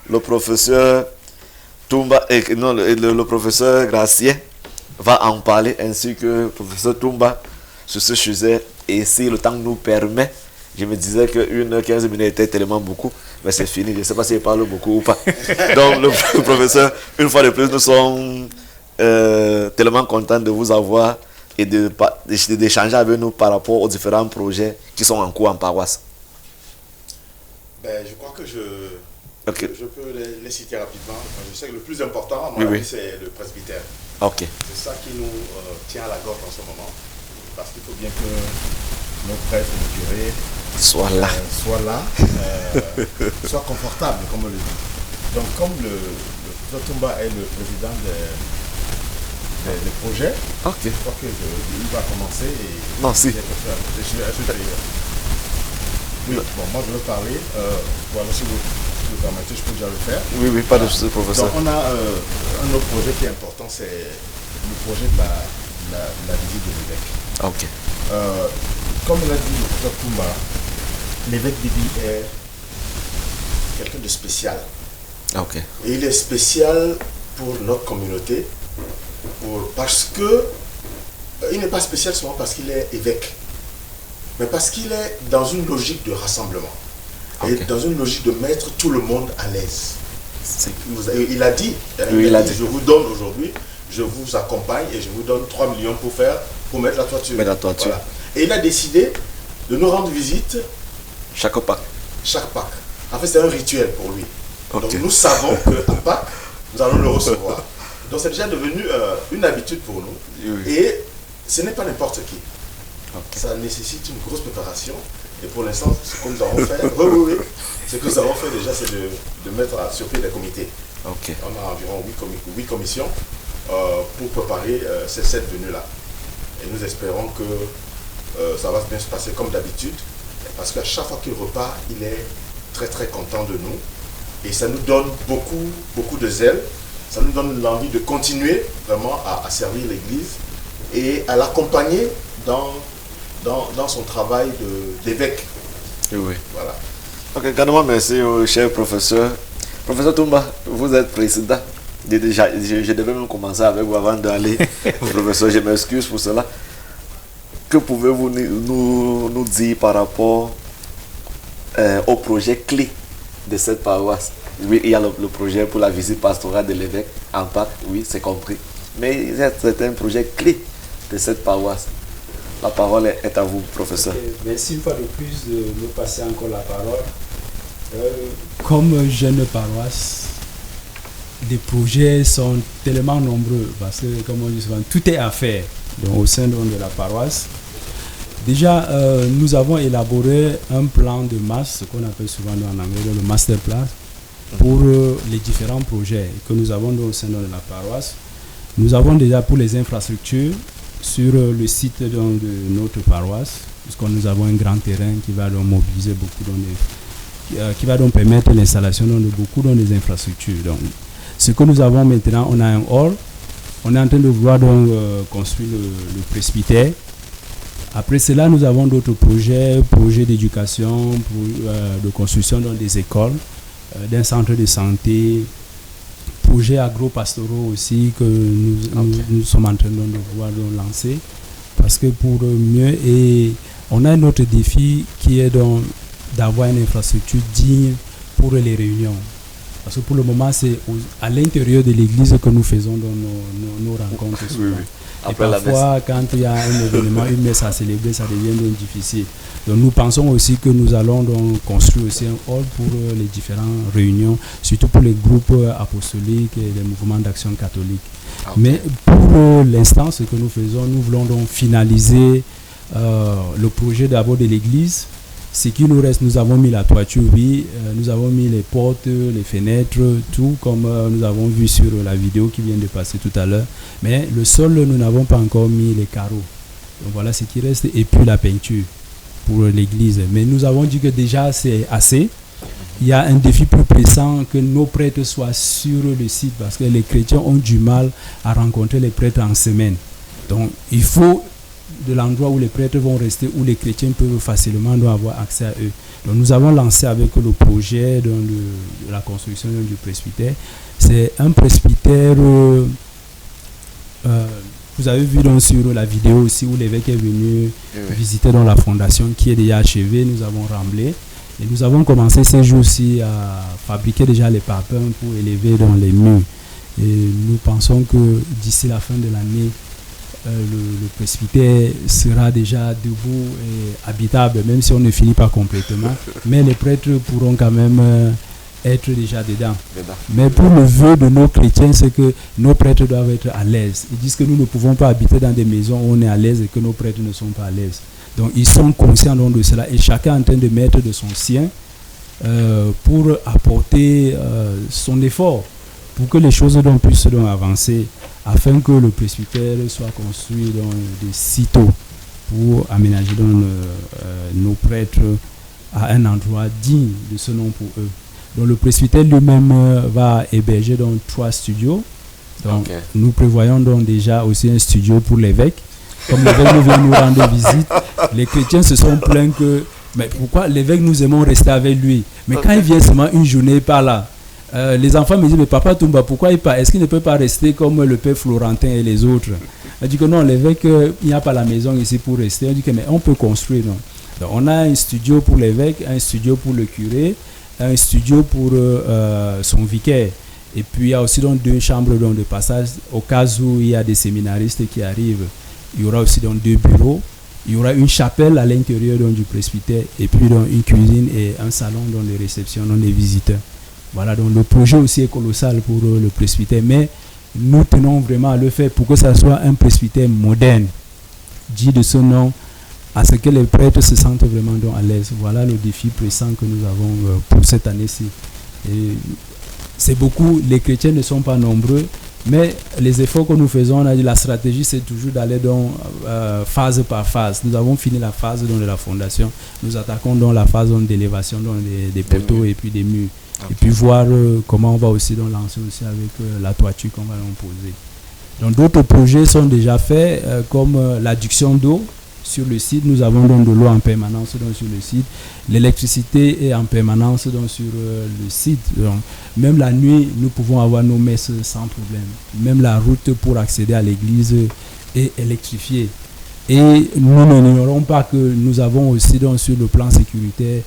Le professeur Toumba, le professeur Gracier va en parler, ainsi que le professeur Toumba sur ce sujet. Et si le temps nous permet, je me disais qu'une 15 minutes était tellement beaucoup, mais c'est fini, je ne sais pas s'il parle beaucoup ou pas. Donc le professeur, une fois de plus, nous sommes tellement contents de vous avoir et d'échanger avec nous par rapport aux différents projets qui sont en cours en paroisse. Je crois que je peux les citer rapidement. Je sais que le plus important, à mon avis, c'est le presbytère. Okay. C'est ça qui nous tient à la gorge en ce moment. Parce qu'il faut bien que nos prêtres, nos curés soient là, soient confortables, comme on le dit. Donc, comme le professeur Toumba est le président des projets, je crois qu'il va commencer. Non, si. Oui, bon, moi je veux parler. Voilà, si vous le permettez, je peux déjà le faire. Oui, pas de souci, professeur. Donc, on a un autre projet qui est important, c'est le projet de la visite de l'évêque. Ok. Comme l'a dit le professeur Toumba, l'évêque Bibi est quelqu'un de spécial. Ok. Et il est spécial pour notre communauté, parce que il n'est pas spécial seulement parce qu'il est évêque, mais parce qu'il est dans une logique de rassemblement. Et dans une logique de mettre tout le monde à l'aise. Il a dit, je vous donne aujourd'hui, je vous accompagne et je vous donne 3 millions pour mettre la toiture. Voilà. Et il a décidé de nous rendre visite chaque Pâques. En fait, c'est un rituel pour lui. Donc nous savons qu'à Pâques, nous allons le recevoir. Donc c'est déjà devenu une habitude pour nous. Oui. Et ce n'est pas n'importe qui. Ça nécessite une grosse préparation. Et pour l'instant, ce que nous avons fait, ce que nous avons fait déjà, c'est de mettre sur pied des comités. On a environ 8 commissions pour préparer cette venue-là. Et nous espérons que ça va bien se passer comme d'habitude, parce qu'à chaque fois qu'il repart, il est très très content de nous. Et ça nous donne beaucoup de zèle. Ça nous donne l'envie de continuer vraiment à servir l'Église et à l'accompagner dans son travail d'évêque. Oui. Voilà. Ok, grandement merci au cher professeur. Professeur Toumba, vous êtes président. Je devais même commencer avec vous avant d'aller. Professeur, je m'excuse pour cela. Que pouvez-vous nous dire par rapport au projet clé de cette paroisse? Oui, il y a le projet pour la visite pastorale de l'évêque en Pâques, oui, c'est compris. Mais il y a certains projets clés de cette paroisse. La parole est à vous, professeur. Merci une fois de plus de me passer encore la parole. Comme jeune paroisse, les projets sont tellement nombreux parce que, comme on dit souvent, tout est à faire au sein de la paroisse. Déjà, nous avons élaboré un plan de masse, ce qu'on appelle souvent en anglais le master plan, pour les différents projets que nous avons au sein de la paroisse. Nous avons déjà pour les infrastructures sur le site de notre paroisse, puisque nous avons un grand terrain qui va donc mobiliser beaucoup, qui va donc permettre l'installation de beaucoup des infrastructures. Donc, ce que nous avons maintenant, on a un hall, on est en train de vouloir donc construire le presbytère. Après cela, nous avons d'autres projets d'éducation, de construction dans des écoles, d'un centre de santé, projets agro-pastoraux aussi que nous sommes en train de voir lancer. Parce que pour mieux, et on a un autre défi qui est d'avoir une infrastructure digne pour les réunions. Parce que pour le moment, c'est à l'intérieur de l'église que nous faisons nos rencontres. Oui, oui. Et parfois, quand il y a un événement, une messe à célébrer, ça devient donc difficile. Donc nous pensons aussi que nous allons donc construire aussi un hall pour les différentes réunions, surtout pour les groupes apostoliques et les mouvements d'action catholique. Okay. Mais pour l'instant, ce que nous faisons, nous voulons donc finaliser le projet d'abord de l'église. Ce qui nous reste, nous avons mis la toiture, oui, nous avons mis les portes, les fenêtres, tout comme nous avons vu sur la vidéo qui vient de passer tout à l'heure. Mais le sol, nous n'avons pas encore mis les carreaux. Donc voilà ce qui reste. Et puis la peinture pour l'église. Mais nous avons dit que déjà c'est assez. Il y a un défi plus pressant que nos prêtres soient sur le site parce que les chrétiens ont du mal à rencontrer les prêtres en semaine. Donc il faut de l'endroit où les prêtres vont rester, où les chrétiens peuvent facilement avoir accès à eux. Donc nous avons lancé avec le projet de la construction du presbytère. C'est un presbytère, vous avez vu donc sur la vidéo aussi où l'évêque est venu visiter dans la fondation qui est déjà achevée. Nous avons remblé et nous avons commencé ces jours-ci à fabriquer déjà les parpaings pour élever dans les murs. Et nous pensons que d'ici la fin de l'année, le presbytère sera déjà debout et habitable, même si on ne finit pas complètement. Mais les prêtres pourront quand même être déjà dedans. Mais pour le vœu de nos chrétiens, c'est que nos prêtres doivent être à l'aise. Ils disent que nous ne pouvons pas habiter dans des maisons où on est à l'aise et que nos prêtres ne sont pas à l'aise. Donc ils sont conscients donc de cela et chacun est en train de mettre de son sien pour apporter son effort pour que les choses puissent avancer, afin que le presbytère soit construit dans des sitôt pour aménager nos prêtres à un endroit digne de ce nom pour eux. Donc le presbytère lui-même va héberger dans 3 studios. Donc nous prévoyons donc déjà aussi un studio pour l'évêque. Comme l'évêque nous vient nous rendre visite, les chrétiens se sont plaints que mais pourquoi l'évêque nous aimons rester avec lui. Mais quand il vient seulement une journée par là, les enfants me disent, mais papa Toumba, pourquoi il part? Est-ce qu'il ne peut pas rester comme le père Florentin et les autres? Il dit que non, l'évêque, il n'y a pas la maison ici pour rester. On dit que mais on peut construire. Non? Donc on a un studio pour l'évêque, un studio pour le curé, un studio pour son vicaire. Et puis il y a aussi donc 2 chambres donc, de passage au cas où il y a des séminaristes qui arrivent. Il y aura aussi donc 2 bureaux. Il y aura une chapelle à l'intérieur donc, du presbytère et puis donc, une cuisine et un salon donc, de réception donc, des visiteurs. Voilà, donc le projet aussi est colossal pour le presbytère, mais nous tenons vraiment à le faire pour que ça soit un presbytère moderne, dit de ce nom, à ce que les prêtres se sentent vraiment donc à l'aise. Voilà le défi pressant que nous avons pour cette année-ci. Et c'est beaucoup, les chrétiens ne sont pas nombreux, mais les efforts que nous faisons, on a dit la stratégie c'est toujours d'aller donc phase par phase. Nous avons fini la phase donc, de la fondation, nous attaquons donc la phase d'élévation des poteaux et puis des murs. Et puis voir comment on va aussi donc lancer aussi avec la toiture qu'on va donc poser. Donc d'autres projets sont déjà faits comme l'adduction d'eau sur le site. Nous avons donc de l'eau en permanence donc, sur le site. L'électricité est en permanence donc, sur le site. Donc, même la nuit, nous pouvons avoir nos messes sans problème. Même la route pour accéder à l'église est électrifiée. Et nous n'ignorons pas que nous avons aussi donc, sur le plan sécuritaire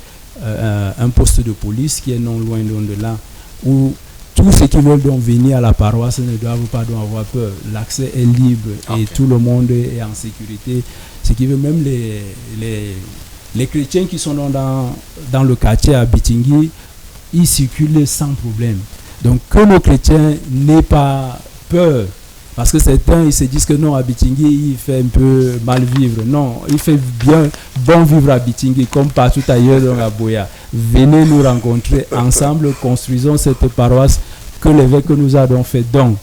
un poste de police qui est non loin de là, où tous ceux qui veulent donc venir à la paroisse ne doivent pas donc avoir peur. L'accès est libre et tout le monde est en sécurité. Ce qui veut même les chrétiens qui sont dans le quartier à Bitingui, ils circulent sans problème. Donc que nos chrétiens n'aient pas peur. Parce que certains, ils se disent que non, à Bitingui, il fait un peu mal vivre. Non, il fait bien bon vivre à Bitingui, comme partout ailleurs dans la Boya. Venez nous rencontrer ensemble, construisons cette paroisse que l'évêque nous a donc fait don.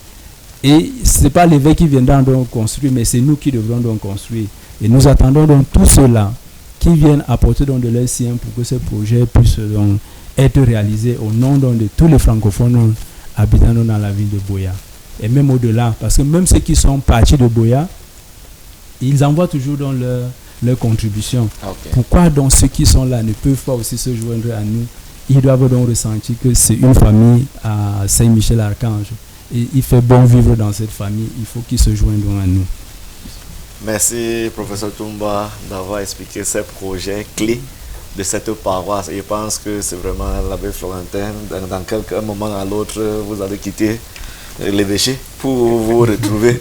Et ce n'est pas l'évêque qui viendra donc construire, mais c'est nous qui devrons donc construire. Et nous attendons donc tous ceux-là qui viennent apporter donc de leur sien pour que ce projet puisse donc être réalisé au nom donc de tous les francophones habitant dans la ville de Boya. Et même au-delà, parce que même ceux qui sont partis de Boya, ils envoient toujours dans leur contribution. Pourquoi donc ceux qui sont là ne peuvent pas aussi se joindre à nous? Ils doivent donc ressentir que c'est une famille à Saint-Michel-Archange. il fait bon vivre dans cette famille. Il faut qu'il se joigne donc à nous. Merci, professeur Toumba, d'avoir expliqué ces projets clés de cette paroisse. Je pense que c'est vraiment l'abbé Florentin. Dans quelques moment à l'autre, vous allez quitter l'évêché pour vous retrouver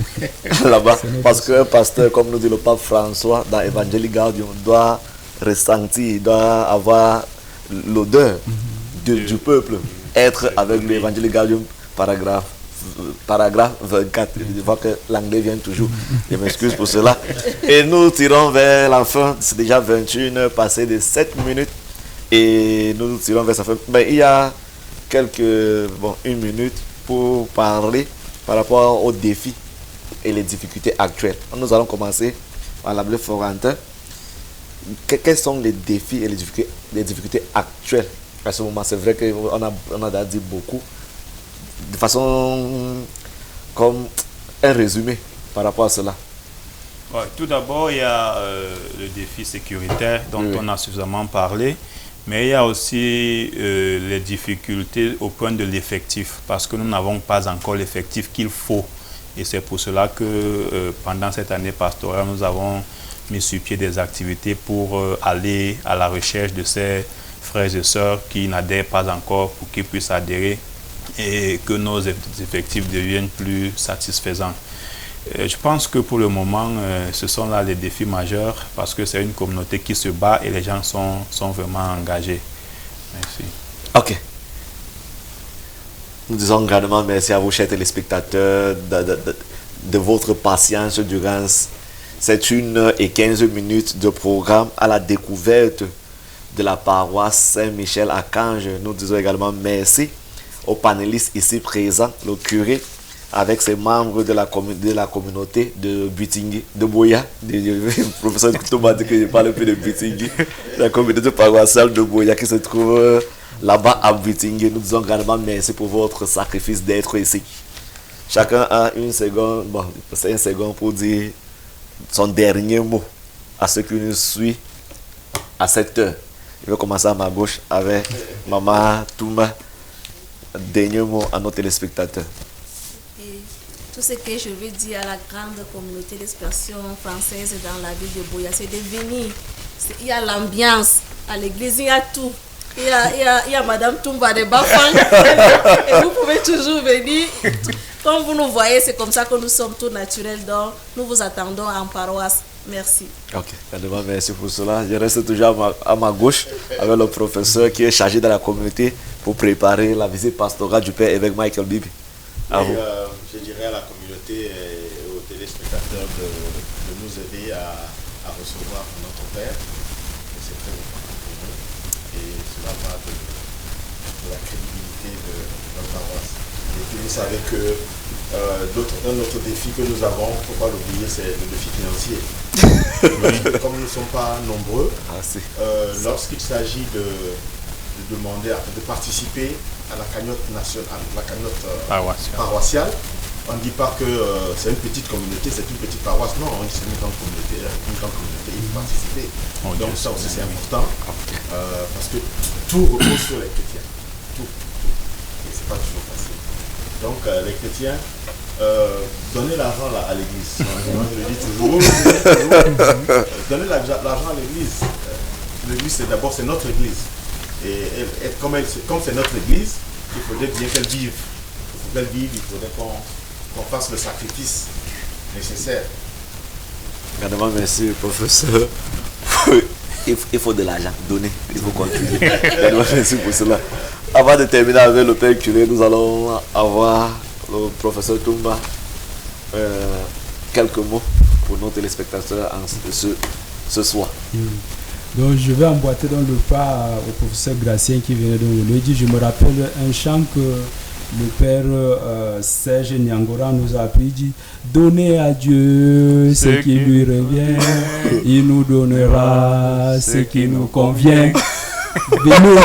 là-bas. Parce qu'un pasteur, comme nous dit le pape François, dans Evangelii Gaudium, doit ressentir, doit avoir l'odeur du peuple, être avec l'Evangelii Gaudium, paragraphe 24. Je vois que l'anglais vient toujours. Je m'excuse pour cela. Et nous tirons vers la fin. C'est déjà 21h passé de 7 minutes. Et nous tirons vers sa fin. Mais il y a une minute pour parler par rapport aux défis et les difficultés actuelles. Nous allons commencer par l'abbé Florentin. Quels sont les défis et les difficultés actuelles à ce moment? C'est vrai qu'on a dit beaucoup. De façon comme un résumé par rapport à cela. Ouais, tout d'abord, il y a le défi sécuritaire dont on a suffisamment parlé, mais il y a aussi les difficultés au point de l'effectif, parce que nous n'avons pas encore l'effectif qu'il faut. Et c'est pour cela que pendant cette année pastorale, nous avons mis sur pied des activités pour aller à la recherche de ces frères et sœurs qui n'adhèrent pas encore pour qu'ils puissent adhérer et que nos effectifs deviennent plus satisfaisants. Je pense que pour le moment, ce sont là les défis majeurs parce que c'est une communauté qui se bat et les gens sont vraiment engagés. Merci. Ok. Nous disons grandement merci à vous, chers téléspectateurs, de votre patience durant cette 1h15 de programme à la découverte de la paroisse Saint-Michel-Archange. Nous disons également merci aux panélistes ici présents, le curé avec ses membres de la communauté de Butingui, de Boya. Le professeur Toumba dit que je parle un peu de Butingui, la communauté paroissiale de Boya qui se trouve là-bas à Butingui. Nous disons grandement merci pour votre sacrifice d'être ici. Chacun a une seconde, c'est une seconde pour dire son dernier mot à ceux qui nous suivent à cette heure. Je vais commencer à ma gauche avec Maman Toumba. Dernier mot à nos téléspectateurs. Et tout ce que je veux dire à la grande communauté d'expression française dans la ville de Boya, c'est de venir. Il y a l'ambiance à l'église, il y a tout. Il y a Madame Toumba de Bafang. Et vous pouvez toujours venir. Comme vous nous voyez, c'est comme ça que nous sommes tout naturels. Donc, nous vous attendons en paroisse. Merci. Ok, merci pour cela. Je reste toujours à ma gauche avec le professeur qui est chargé de la communauté pour préparer la visite pastorale du Père évêque Michael Bibi. Je dirais à la communauté et aux téléspectateurs de nous aider à recevoir notre Père. C'est très important pour nous. Et cela va de la crédibilité de notre paroisse. Et puis vous savez que un autre défi que nous avons, il ne faut pas l'oublier, c'est le défi financier. Comme nous ne sommes pas nombreux, lorsqu'il s'agit de demander, de participer à la cagnotte nationale, la cagnotte paroissiale, on ne dit pas que c'est une petite communauté, c'est une petite paroisse. Non, on dit c'est une grande communauté, il faut participer. Donc ça aussi c'est important, parce que tout repose sur les chrétiens. Tout. Et c'est pas toujours facile. Donc les chrétiens, donnez l'argent à l'église. Moi je le dis toujours. Donnez l'argent à l'église. L'église c'est notre église. Et comme c'est notre église, il faudrait bien qu'elle vive. Il faudrait qu'on fasse le sacrifice nécessaire. Grandement merci professeur. Il faut de l'argent, donner, il faut contribuer. Merci pour cela. Avant de terminer avec le Père curé, nous allons avoir le professeur Toumba. Quelques mots pour nos téléspectateurs ce soir. Donc je vais emboîter dans le pas au professeur Gracien qui venait de le dire. Je me rappelle un chant que le Père Serge Nyangora nous a appris, dit « Donnez à Dieu ce qui lui revient, il nous donnera ce qui nous convient. » Venez,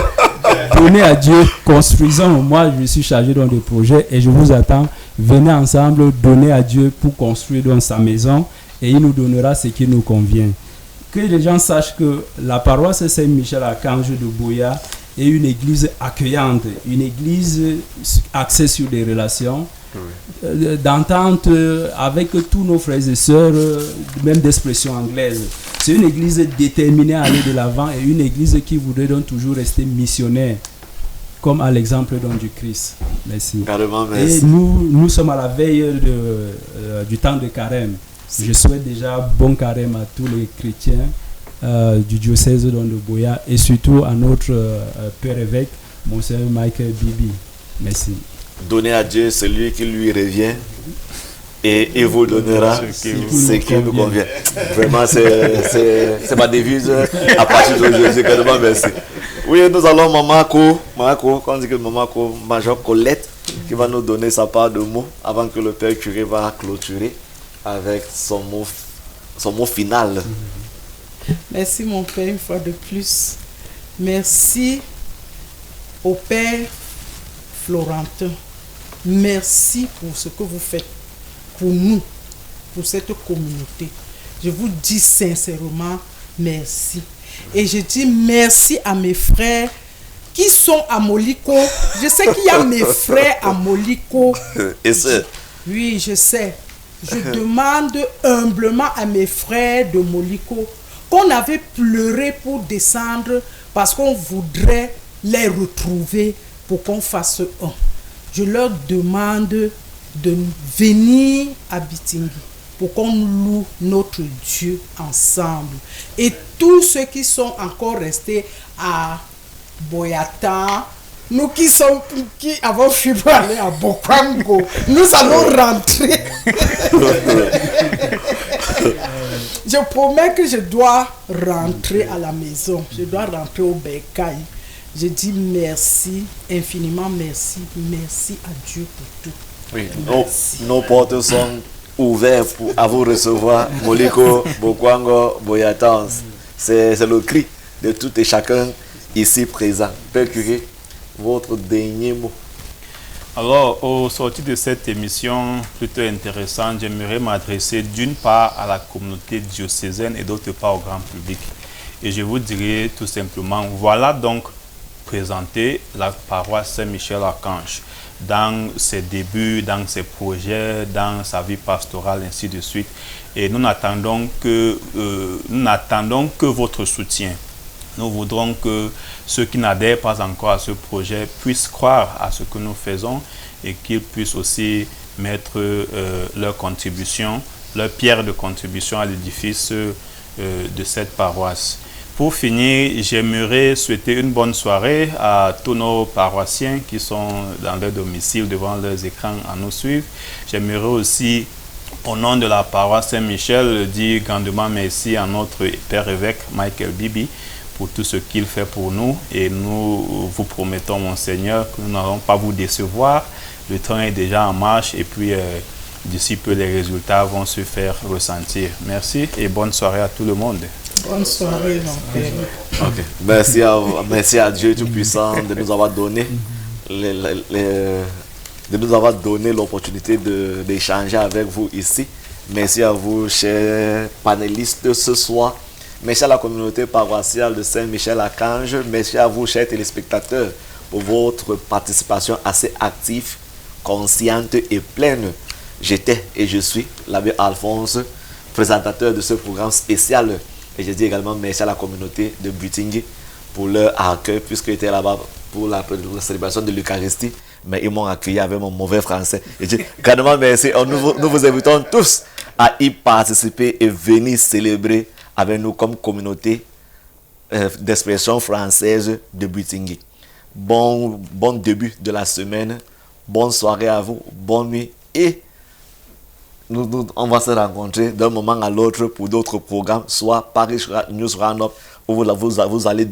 donnez à Dieu, construisons. Moi, je suis chargé dans des projets et je vous attends. Venez ensemble, donnez à Dieu pour construire dans sa maison et il nous donnera ce qui nous convient. Que les gens sachent que la paroisse Saint-Michel-Archange de Boya et une église accueillante, une église axée sur des relations, d'entente avec tous nos frères et sœurs, même d'expression anglaise. C'est une église déterminée à aller de l'avant et une église qui voudrait donc toujours rester missionnaire, comme à l'exemple donc du Christ. Merci. Carrément, merci. Et nous sommes à la veille du temps de carême. Je souhaite déjà bon carême à tous les chrétiens du diocèse de Boya et surtout à notre père évêque, Monseigneur Michael Bibi. Merci. Donnez à Dieu celui qui lui revient et il vous donnera ce qui nous convient. Vraiment, c'est ma devise à partir d'aujourd'hui. Carrément, merci. Oui, nous allons Mamako, quand on dit que Mamako, Major Colette, qui va nous donner sa part de mots avant que le Père curé va clôturer avec son mot final. Merci mon Père une fois de plus. Merci au Père Florentin. Merci pour ce que vous faites pour nous, pour cette communauté. Je vous dis sincèrement merci. Et je dis merci à mes frères qui sont à Moliko. Je sais qu'il y a mes frères à Moliko. Et c'est... Oui, je sais. Je demande humblement à mes frères de Moliko qu'on avait pleuré pour descendre parce qu'on voudrait les retrouver pour qu'on fasse un. Je leur demande de venir à Bitingui pour qu'on loue notre Dieu ensemble. Et tous ceux qui sont encore restés à Boyata, nous qui avons fui pour aller à Bokwango, nous allons rentrer. Je promets que je dois rentrer à la maison. Je dois rentrer au Bécaï. Je dis merci, infiniment merci. Merci à Dieu pour tout. Oui, nos portes sont ouvertes à vous recevoir. Moliko, Bokwango, Boyatans. C'est le cri de tout et chacun ici présent. Père curé, votre dernier mot. Alors, au sortir de cette émission plutôt intéressante, j'aimerais m'adresser d'une part à la communauté diocésaine et d'autre part au grand public. Et je vous dirais tout simplement, voilà donc présenter la paroisse Saint-Michel-Archange dans ses débuts, dans ses projets, dans sa vie pastorale, ainsi de suite. Et nous n'attendons que votre soutien. Nous voudrons que ceux qui n'adhèrent pas encore à ce projet puissent croire à ce que nous faisons et qu'ils puissent aussi mettre leur contribution, leur pierre de contribution à l'édifice de cette paroisse. Pour finir, j'aimerais souhaiter une bonne soirée à tous nos paroissiens qui sont dans leur domicile devant leurs écrans à nous suivre. J'aimerais aussi, au nom de la paroisse Saint-Michel, dire grandement merci à notre père évêque Michael Bibi pour tout ce qu'il fait pour nous. Et nous vous promettons, Monseigneur, que nous n'allons pas vous décevoir. Le train est déjà en marche et puis d'ici peu, les résultats vont se faire ressentir. Merci et bonne soirée à tout le monde. Bonne soirée, mon Père. Okay. Merci à Dieu Tout-Puissant de nous avoir donné l'opportunité d'échanger avec vous ici. Merci à vous, chers panélistes, ce soir. Merci à la communauté paroissiale de Saint-Michel-Archange. Merci à vous, chers téléspectateurs, pour votre participation assez active, consciente et pleine. J'étais et je suis l'abbé Alphonse, présentateur de ce programme spécial. Et je dis également merci à la communauté de Bitingui pour leur accueil, puisqu'ils étaient là-bas pour la célébration de l'Eucharistie. Mais ils m'ont accueilli avec mon mauvais français. Et je dis grandement merci. Nous vous invitons tous à y participer et venir célébrer avec nous comme communauté d'expression française de Bitingui. Bon début de la semaine. Bonne soirée à vous. Bonne nuit. Et on va se rencontrer d'un moment à l'autre pour d'autres programmes, soit Paris News Roundup, où vous allez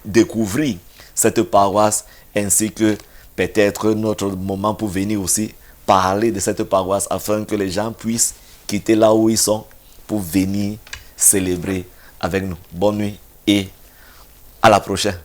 découvrir cette paroisse, ainsi que peut-être notre moment pour venir aussi parler de cette paroisse, afin que les gens puissent quitter là où ils sont pour venir célébrer avec nous. Bonne nuit et à la prochaine.